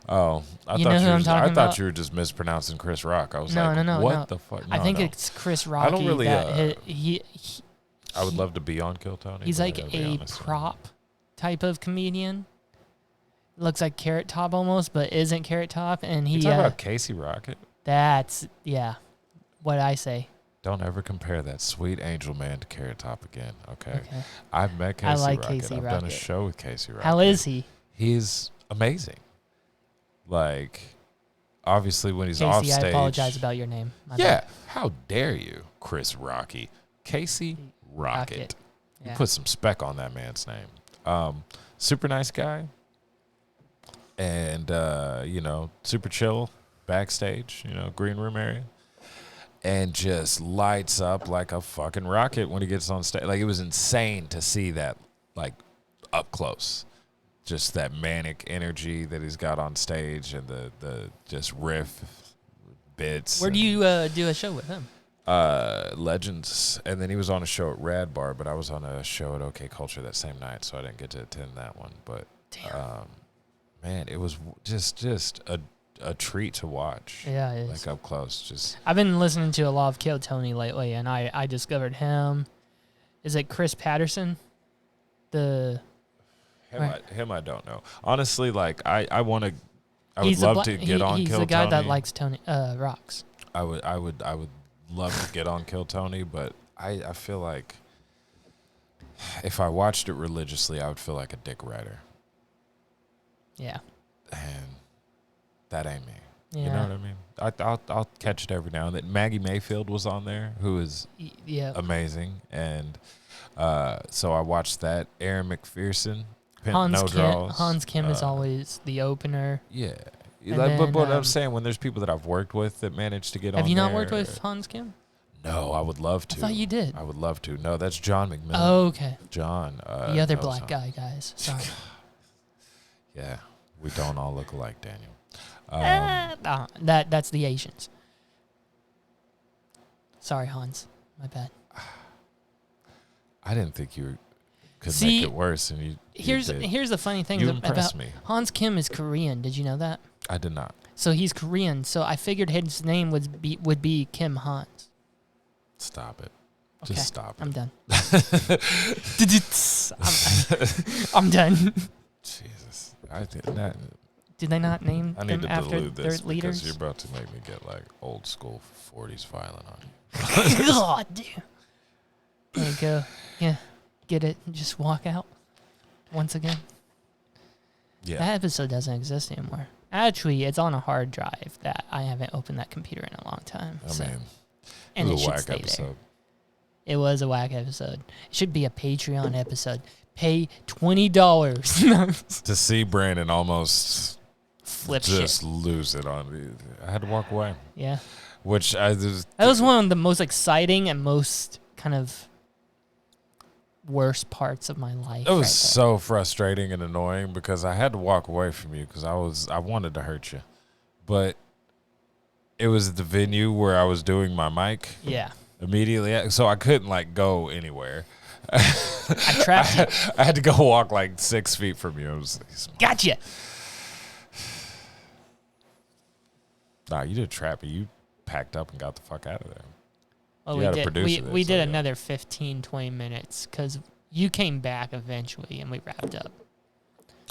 Oh, You know who I'm talking I thought about? you were just mispronouncing Chris Rock. I was No, like, no, what no. the fuck? I No, think no. it's Chris Rocky. I don't really, that I would love to be on Kill Tony. he's but I like gotta be a honest. prop type of comedian. Looks like Carrot Top almost, but isn't Carrot Top. And You he talking about Casey Rocket? that's what I say. Don't ever compare that sweet angel man to Carrot Top again, okay? Okay. I've met Casey I like Rocket. Casey I've done a Rocket. show with Casey Rocket. How is he? He's amazing. Like, obviously when he's Casey, off stage. I apologize about your name. My Yeah, bad. how dare you, Chris Rocky. Casey Rocket. You Yeah. put some spec on that man's name. Super nice guy. And, super chill backstage, green room area. And just lights up like a fucking rocket when he gets on stage. Like, it was insane to see that, like, up close. Just that manic energy that he's got on stage and the just riff bits. Where do you do a show with him? Legends, and then he was on a show at Rad Bar, but I was on a show at OK Culture that same night, so I didn't get to attend that one. But man, it was just a treat to watch. Yeah, it is. Like up close. Just I've been listening to a lot of Kill Tony lately, and I discovered him. Is it Chris Patterson? him, I don't know. Honestly, like I would He's love to get on He's Kill the guy Tony. that likes Tony rocks. I would love to get on Kill Tony, but I feel like if I watched it religiously, I would feel like a dick rider. Yeah. And that ain't me. Yeah. You know what I mean? I'll catch it every now and then. Maggie Mayfield was on there, who is Yeah. amazing, and so I watched that. Aaron McPherson, Pimp Hans No Kim, Draws. Hans Kim is always the opener. Yeah. And Like, but then, what I'm saying, when there's people that I've worked with that managed to get on Have you not there, worked with Hans Kim? No, I would love to. I thought you did. I would love to. No, that's John McMillan. Oh, okay. John. The other knows black him. guy, guys. Sorry. Yeah. We don't all look alike, Daniel. That's the Asians. Sorry, Hans. My bad. I didn't think you could See, make it worse, and you Here's did. the funny thing You about impressed me. Hans Kim is Korean. Did you know that? I did not. So he's Korean. So I figured his name would be Kim Hans. Stop it. Okay, Just stop it. I'm done. I'm done. Jesus. I did that. Did they not name I them need to after dilute their this because leaders? you're about to make me get like old school 40s violent on you. God damn. There you go. Yeah. Get it. Just walk out. Once again. Yeah. That episode doesn't exist anymore. Actually, it's on a hard drive that I haven't opened that computer in a long time. I so. mean, And it it was a should whack stay episode. there. It was a whack episode. It should be a Patreon episode. pay $20 to see Brandon almost flip just shit. lose it on me. I had to walk away. Yeah. Which That was one of the most exciting and most kind of worst parts of my life. It was so frustrating and annoying because I had to walk away from you because I wanted to hurt you. But it was the venue where I was doing my mic. Yeah. Immediately. So I couldn't like go anywhere. I trapped you. I had to go walk like 6 feet from you. It was Gotcha. Nah, you didn't trap me. You packed up and got the fuck out of there. Well, You had a producer we there, did so, yeah. another 15, 20 minutes because you came back eventually and we wrapped up.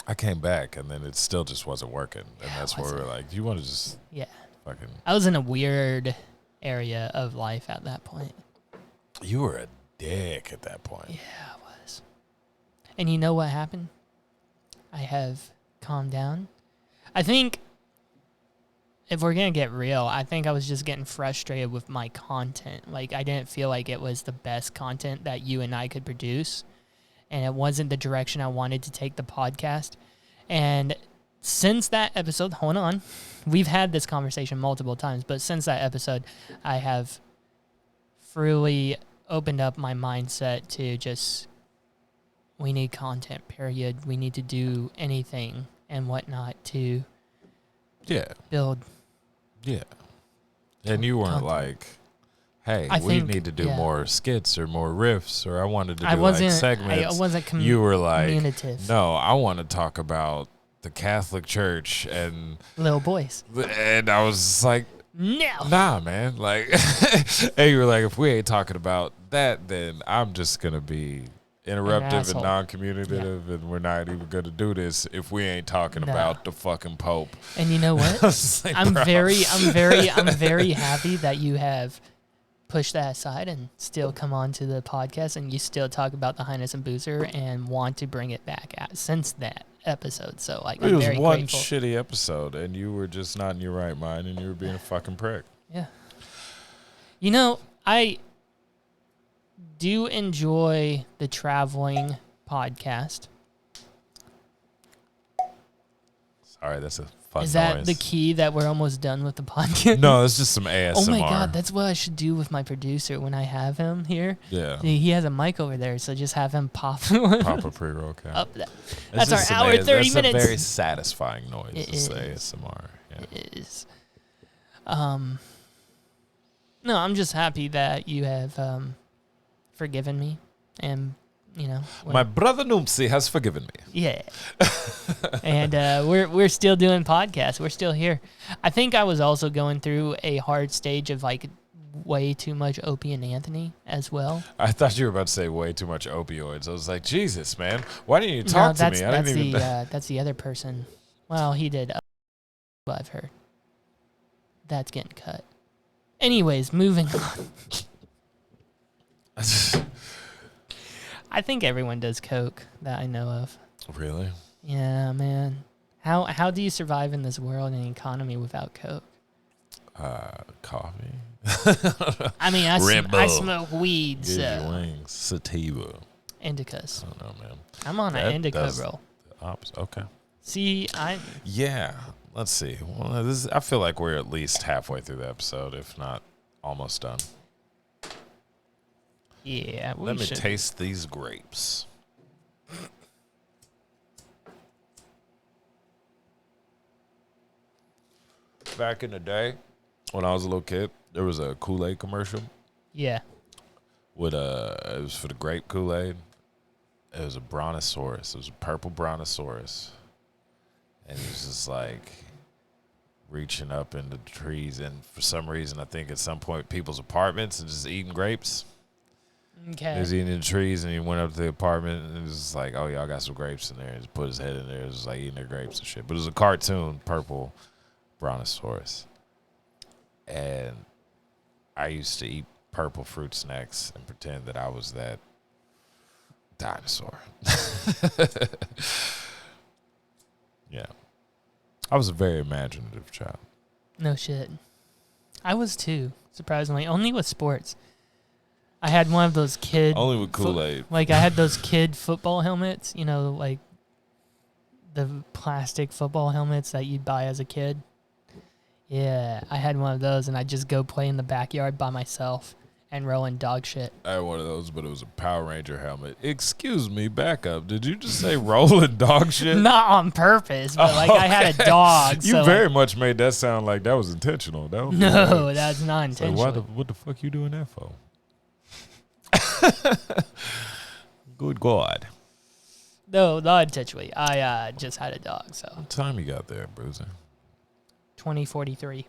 I came back and then it still just wasn't working. And Yeah, that's where we were like, do you want to just fucking... I was in a weird area of life at that point. You were a dick at that point. Yeah, I was. And you know what happened? I have calmed down. I think if we're going to get real, I think I was just getting frustrated with my content. Like, I didn't feel like it was the best content that you and I could produce. And it wasn't the direction I wanted to take the podcast. And since that episode, hold on, we've had this conversation multiple times, but since that episode, I have freely opened up my mindset to just, we need content, period. We need to do anything and whatnot to build. Yeah. And you weren't like, hey, we need to do more skits or more riffs, or I wanted to do like segments. I wasn't you were like, communicative. no, I want to talk about the Catholic Church and little boys. And I was just like, no, nah, man. Like, and you were like, if we ain't talking about that, then I'm just gonna be interruptive and non-communicative, and we're not even gonna do this if we ain't talking about the fucking Pope. And you know what? Like, I'm very happy that you have pushed that aside and still come on to the podcast, and you still talk about the Highness and Boozer and want to bring it back out since that episode. So like, it was very one grateful. shitty episode, and you were just not in your right mind, and you were being a fucking prick. Yeah. You know, I do enjoy the traveling podcast. Sorry, that's a fun Is that noise. the key that we're almost done with the podcast? No, it's just some ASMR. Oh my God, that's what I should do with my producer when I have him here. Yeah. He has a mic over there, so just have him pop a pre-roll cap. up. That's our hour, 30 minutes. That's a very satisfying noise. It's ASMR. Yeah. It is. No, I'm just happy that you have forgiven me, and you know, my brother Noomsy has forgiven me. Yeah. And we're still doing podcasts. We're still here. I think I was also going through a hard stage of like way too much Opie and Anthony as well. I thought you were about to say way too much opioids. I was like, Jesus, man, why didn't you talk to me? I didn't even. That's the other person. Well, he did. I've heard. That's getting cut. Anyways, moving on. I think everyone does coke that I know of. Really? Yeah, man. How do you survive in this world and economy without coke? Coffee. I mean, I smoke weed, Gives you so wings. Sativa. indicas. I don't know, man. I'm on an indica roll. Okay. See, Yeah. Let's see. Well, I feel like we're at least halfway through the episode, if not almost done. Yeah. Let me taste these grapes. Back in the day, when I was a little kid, there was a Kool-Aid commercial. Yeah. With it was for the grape Kool-Aid. It was a brontosaurus. It was a purple brontosaurus. And he was just like reaching up into the trees, and for some reason, I think at some point people's apartments and just eating grapes. Okay. He was eating in the trees, and he went up to the apartment, and it was just like, oh, y'all got some grapes in there. And just put his head in there. It was like eating their grapes and shit. But it was a cartoon, purple brontosaurus. And I used to eat purple fruit snacks and pretend that I was that dinosaur. Yeah. I was a very imaginative child. No shit. I was too, surprisingly. Only with sports. I had one of those kid. Only with Kool-Aid. Like I had those kid football helmets. You know, like the plastic football helmets that you'd buy as a kid. Yeah, I had one of those, and I'd just go play in the backyard by myself and roll in dog shit. I had one of those, but it was a Power Ranger helmet. Excuse me, back up. Did you just say rolling dog shit? Not on purpose, but like I had a dog. You so very much made that sound like that was intentional. That was no, that's not It's like, intentional. what the fuck you doing that for? Good God. No, not intentionally. I just had a dog, so What time you got there, Bruiser? 2043.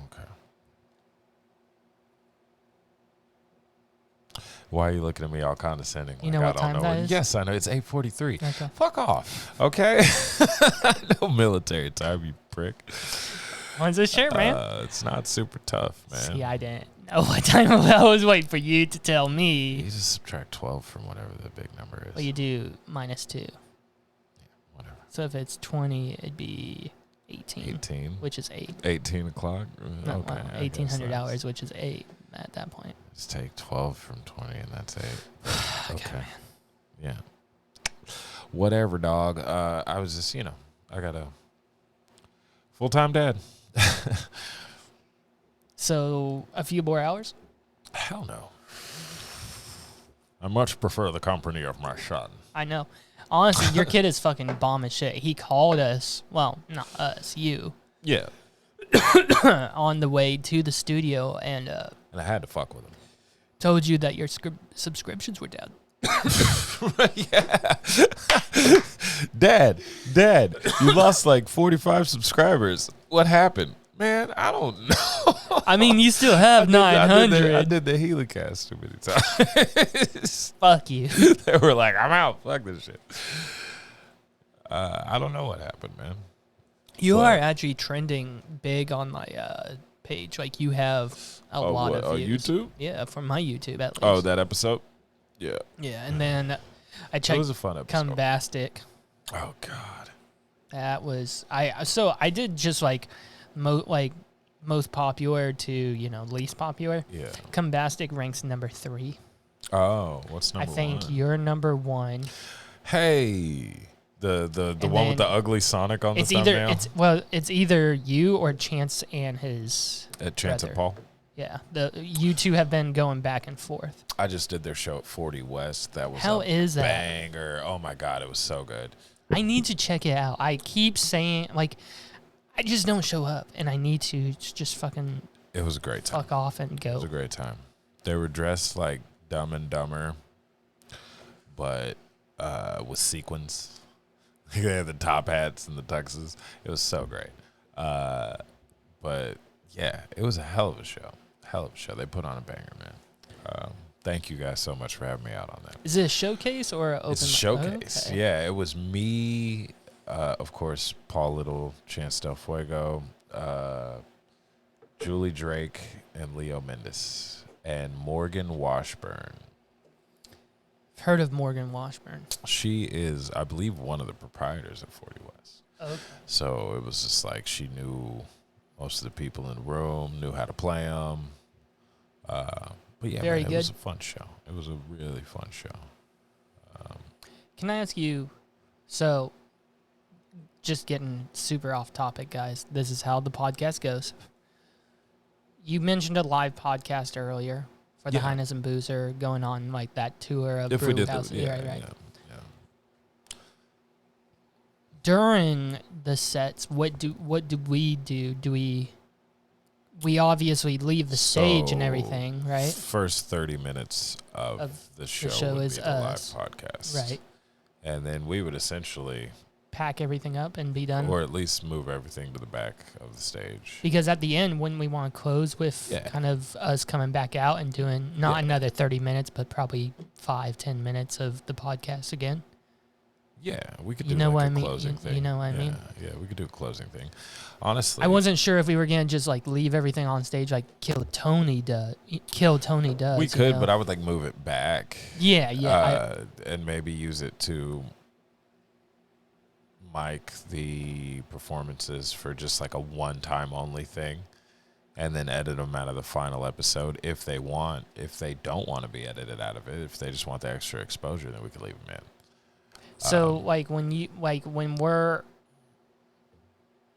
Okay. Why are you looking at me all condescending? You know what time that is? Yes, I know. It's 8:43. Okay. Fuck off. Okay? No military time, you prick. When's this shirt, man? It's not super tough, man. See, I didn't know what time. I was waiting for you to tell You me. just subtract 12 from whatever the big number is. Well, you do -2. Whatever. So if it's 20, it'd be 18, 18. which is 8. 18 o'clock? No, Okay. well, I guess 1,800 that's- hours, which is 8 at that point. Let's take 12 from 20, and that's 8. Okay. Yeah. Whatever, dog. I was just, I got a full-time dad. So a few more hours? Hell no. I much prefer the company of my son. I know. Honestly, your kid is fucking bomb as shit. He called us, well, not us, you, Yeah. on the way to the studio and And I had to fuck with him. told you that your subscriptions were down. Yeah. Dad, you lost like 45 subscribers. What happened? Man, I don't know. I mean, you still have 900. I did the Helicast too many times. Fuck you. They were like, I'm out. Fuck this shit. I don't know what happened, man. You What? are actually trending big on my page. Like, you have a lot of views. YouTube? Yeah, from my YouTube, at least. Oh, that episode? Yeah. Yeah, and then I It checked was a fun episode. Combastic. Oh, God. That was... I did just, like, most popular to, least popular. Yeah. Combastic ranks number 3. Oh, what's number I think one? you're number 1. Hey, the And one with the then ugly Sonic on the It's thumbnail? it's either you or Chance and his At Chance and brother. Paul? Yeah, you two have been going back and forth. I just did their show at 40 West. That was How a is that? banger. Oh, my God. It was so good. I need to check it out. I keep saying, like, I just don't show up, and I need to just fucking It was a great time. fuck off and It was go. a great time. They were dressed like Dumb and Dumber, but with sequins. They had the top hats and the tuxes. It was so great. But, yeah, it was a hell of a show. Hell of a show. They put on a banger, man. Thank you guys so much for having me out on that. Is it a showcase or an open? It's a showcase. Okay. Yeah, it was me, of course, Paul Little, Chance Del Fuego, Julie Drake, and Leo Mendes, and Morgan Washburn. I've heard of Morgan Washburn. She is, I believe, one of the proprietors of 40 West. Okay. So it was just like she knew most of the people in the room, knew how to play them. But yeah, Very man, good. It was a fun show. It was a really fun show. Can I ask you, so just getting super off topic, guys. This is how the podcast goes. You mentioned a live podcast earlier for the Yeah. Highness and Boozer going on like that tour of If we brew did houses. yeah, right. yeah. During the sets, what do we do? Do we obviously leave the stage and So, everything, right? First 30 minutes of the show would is be the us. live podcast. Right. And then we would essentially, Pack everything up and be done. or at least move everything to the back of the stage. Because at the end, when we want to close with Yeah. kind of us coming back out and doing not Yeah. another 30 minutes, but probably 5-10 minutes of the podcast again. Yeah, we could You do know like what a I mean? closing You thing. know what I Yeah, mean? Yeah, we could do a closing thing. Honestly, I wasn't sure if we were going to just like leave everything on stage like Tony does. we you could, know? but I would like move it back. Yeah, yeah. And maybe use it to mic the performances for just like a one-time only thing. and then edit them out of the final episode if they want. If they don't want to be edited out of it, if they just want the extra exposure, then we can leave them in. So when we're,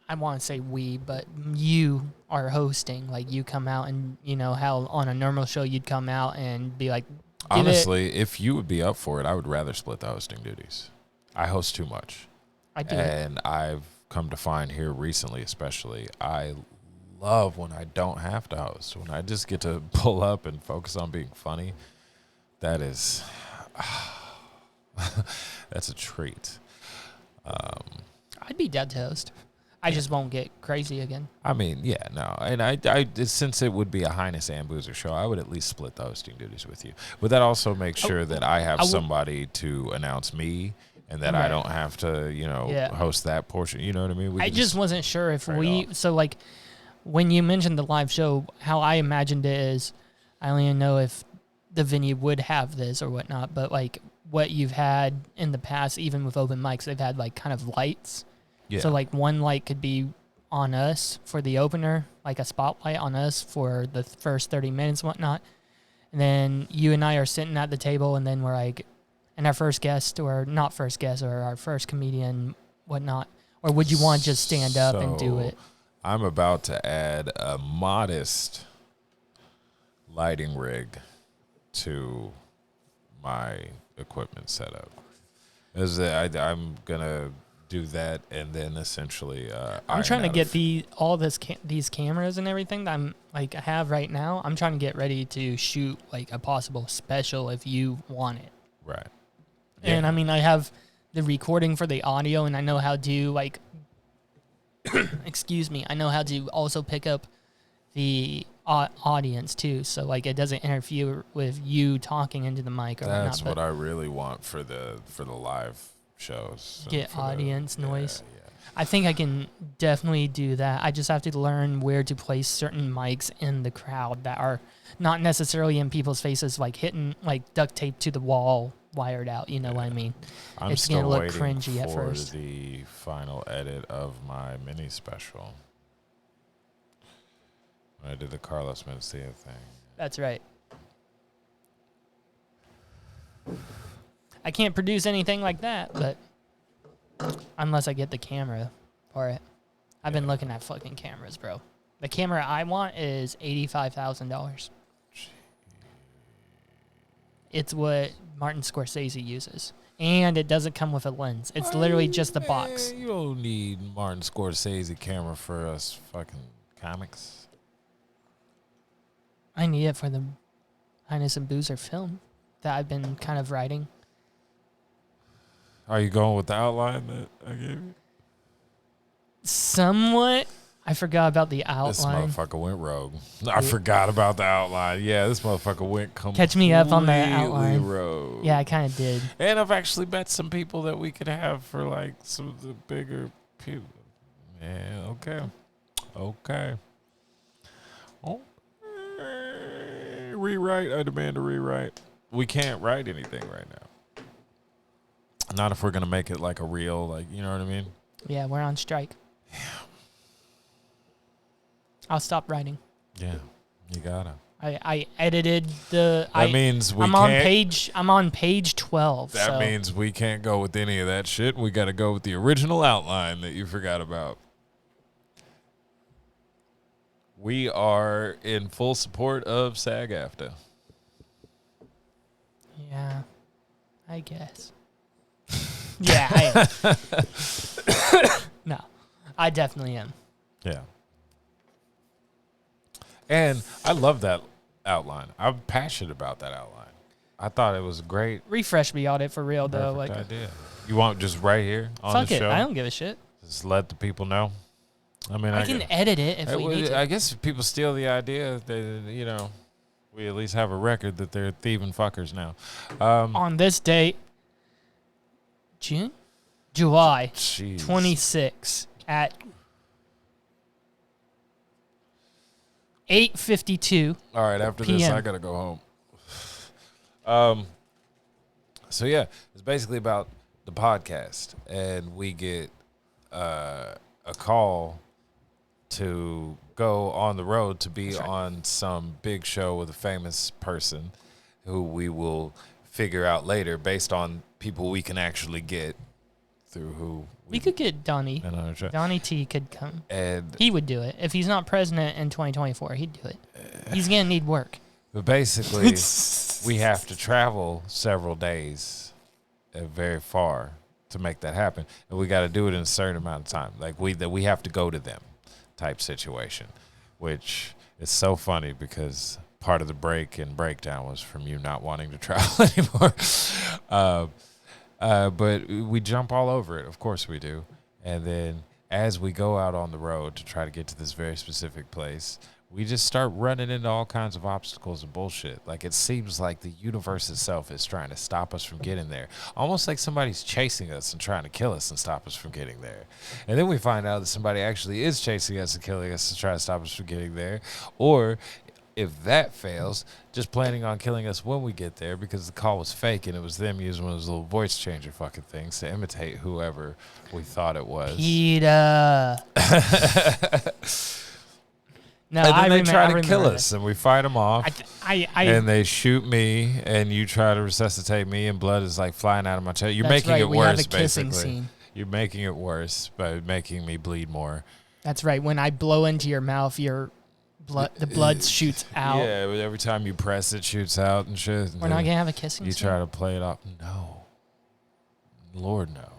I want to say we, but you are hosting, like you come out and how on a normal show you'd come out and be like, honestly, if you would be up for it, I would rather split the hosting duties. I host too much. I do. And I've come to find here recently, especially, I love when I don't have to host. When I just get to pull up and focus on being funny, that is, that's a treat. I'd be dead to host. I just won't get crazy again. I mean, yeah, no. And I since it would be a Highness and Boozer show, I would at least split the hosting duties with you. But that also makes sure that I have somebody to announce me and that I don't have to, host that portion. You know what I mean? I just wasn't sure if so like when you mentioned the live show, how I imagined it is, I don't even know if the venue would have this or whatnot, but like what you've had in the past, even with open mics, they've had like kind of lights. Yeah. So like one light could be on us for the opener, like a spotlight on us for the first 30 minutes and whatnot. And then you and I are sitting at the table, and then we're like, and our first guest, or not first guest, or our first comedian, whatnot. Or would you want to just stand up and do it? I'm about to add a modest lighting rig to my equipment setup. I'm going to do that, and then essentially I'm trying to get these cameras and everything that I have right now. I'm trying to get ready to shoot like a possible special if you want it. Right. Yeah. And I mean, I have the recording for the audio, and I know how to like excuse me, I know how to also pick up the audience too, so like it doesn't interfere with you talking into the mic or that's whatnot. What I really want for the live shows. Get audience noise. Yeah. I think I can definitely do that. I just have to learn where to place certain mics in the crowd that are not necessarily in people's faces, like hitting like duct tape to the wall, wired out. You know what I mean? It's going to look cringy at first. The final edit of my mini special. When I did the Carlos Mencia thing. That's right. I can't produce anything like that, but unless I get the camera for it. I've been looking at fucking cameras, bro. The camera I want is $85,000. It's what Martin Scorsese uses. And it doesn't come with a lens. It's literally just the box. You don't need Martin Scorsese camera for us fucking comics. I need it for the Highness and Boozer film that I've been kind of writing. Are you going with the outline that I gave you? Somewhat. I forgot about the outline. This motherfucker went rogue. I forgot about the outline. Yeah, this motherfucker went completely Catch me up on the outline. Rogue. Yeah, I kind of did. And I've actually met some people that we could have for like some of the bigger people. Yeah, okay. Oh, rewrite. I demand a rewrite. We can't write anything right now. Not if we're going to make it like a real, like, you know what I mean? Yeah, we're on strike. Yeah. I'll stop writing. Yeah, you gotta. I edited the. That means we I'm can't. I'm on page 12. That means we can't go with any of that shit. We got to go with the original outline that you forgot about. We are in full support of SAG-AFTRA. Yeah, I guess. Yeah, I am. No, I definitely am. Yeah. And I love that outline. I'm passionate about that outline. I thought it was great. Refresh me on it for real, though. Perfect idea. You want just right here on the show? Fuck it. I don't give a shit. Just let the people know. I mean, I can edit it if we need to. I guess if people steal the idea, we at least have a record that they're thieving fuckers now. On this date, July 26 at 8:52. All right, after PM. this, I gotta go home. So yeah, it's basically about the podcast, and we get a call to go on the road to be on some big show with a famous person who we will figure out later based on people we can actually get through who we could get Donnie. Donnie T could come. And he would do it. If he's not president in 2024, he'd do it. He's going to need work. But basically, we have to travel several days very far to make that happen. And we got to do it in a certain amount of time. Like we have to go to them type situation, which is so funny because part of the break and breakdown was from you not wanting to travel anymore. But we jump all over it. Of course we do. And then as we go out on the road to try to get to this very specific place, we just start running into all kinds of obstacles and bullshit. Like, it seems like the universe itself is trying to stop us from getting there. Almost like somebody's chasing us and trying to kill us and stop us from getting there. And then we find out that somebody actually is chasing us and killing us to try to stop us from getting there. Or, if that fails, just planning on killing us when we get there because the call was fake and it was them using one of those little voice changer fucking things to imitate whoever we thought it was. Peter. No, and then they try to kill us, and we fight them off. And they shoot me, and you try to resuscitate me, and blood is like flying out of my chest. You're making it worse, basically. Scene. You're making it worse by making me bleed more. That's right. When I blow into your mouth, the blood shoots out. Yeah, every time you press, it shoots out and shit. We're not gonna have a kissing scene. You try to play it off. No, Lord, no.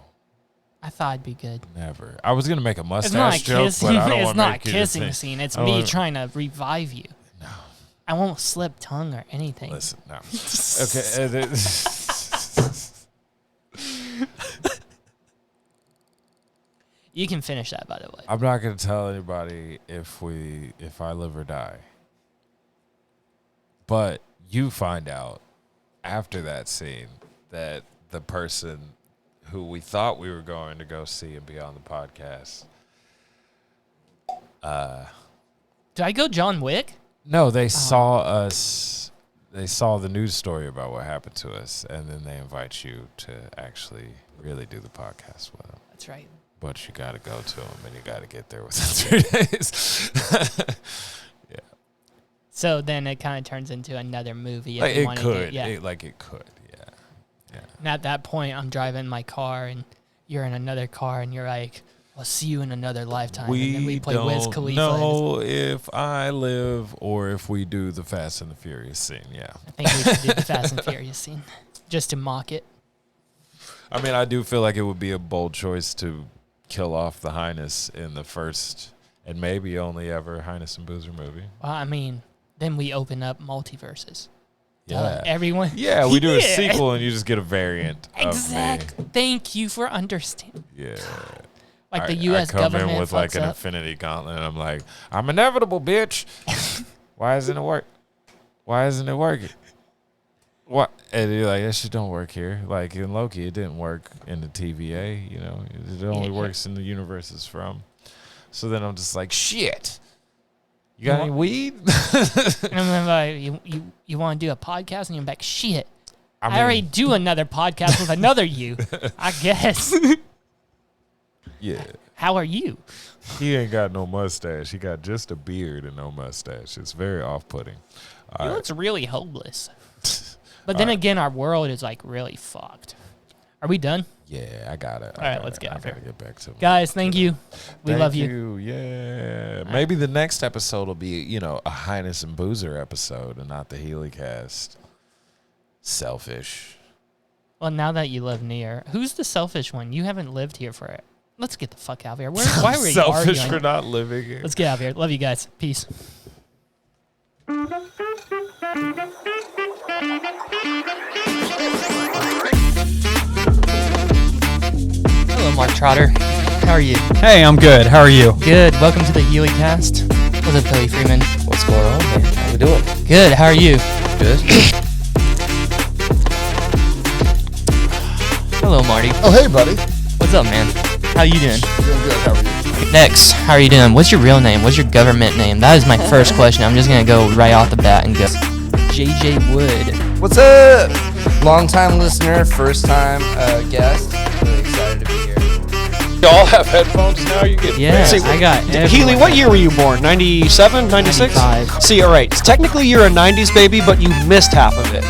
I thought it'd be good. Never. I was gonna make a mustache joke, but I don't want to make it. It's not a kissing scene. It's me trying to revive you. No. I won't slip tongue or anything. Listen, no. Okay. You can finish that, by the way. I'm not gonna tell anybody if I live or die. But you find out after that scene that the person who we thought we were going to go see and be on the podcast. Did I go John Wick? No, they saw us. They saw the news story about what happened to us, and then they invite you to actually really do the podcast with them. That's right. But you got to go to them, and you got to get there within 3 days. Yeah. So then it kind of turns into another movie. Like it could. It could. And at that point, I'm driving my car, and you're in another car, and you're like, "I'll see you in another lifetime." And then we play Wiz Khalifa. We don't know if I live or if we do the Fast and the Furious scene. Yeah, I think we should do the Fast and Furious scene just to mock it. I mean, I do feel like it would be a bold choice to kill off the Highness in the first and maybe only ever Highness and Boozer movie. Well, I mean, then we open up multiverses. Yeah. Everyone. Yeah, we do a sequel and you just get a variant of me. Thank you for understanding. Yeah. Like the U.S. government I come in with like an infinity gauntlet and I'm like, I'm inevitable, bitch. Why isn't it work? Why isn't it working? What? And you're like, that shit don't work here. Like in Loki, it didn't work in the TVA. You know, it only works in the universe it's from. So then I'm just like, shit. You got any weed? And I'm like, you want to do a podcast? And you're like, shit. I already do another podcast with another you, I guess. Yeah. How are you? He ain't got no mustache. He got just a beard and no mustache. It's very off-putting. He looks really hopeless. But then again, our world is like really fucked. Are we done? Yeah, I got it. All right, let's get out of here. I got to get back to it. Guys, thank you. We love you. Yeah. Maybe the next episode will be, a Highness and Boozer episode and not the Healy cast. Selfish. Well, now that you live near, who's the selfish one? You haven't lived here for it. Let's get the fuck out of here. Why were you selfish arguing? For not living here? Let's get out of here. Love you guys. Peace. Hello, Mark Trotter. How are you? Hey, I'm good. How are you? Good. Welcome to the Healy Cast. What's up, Billy Freeman? What's going on, man? How we doing? Good. How are you? Good. Hello, Marty. Oh, hey, buddy. What's up, man? How you doing? Doing good. How are you? Next, how are you doing? What's your real name? What's your government name? That is my first question. I'm just going to go right off the bat and go. JJ Wood. What's up? Long-time listener, first-time guest. Really excited to be here. You all have headphones now? You get Yeah, See, I got Healy, what year were you born? 97, 96? 95. See, all right. Technically, you're a 90s baby, but you missed half of it.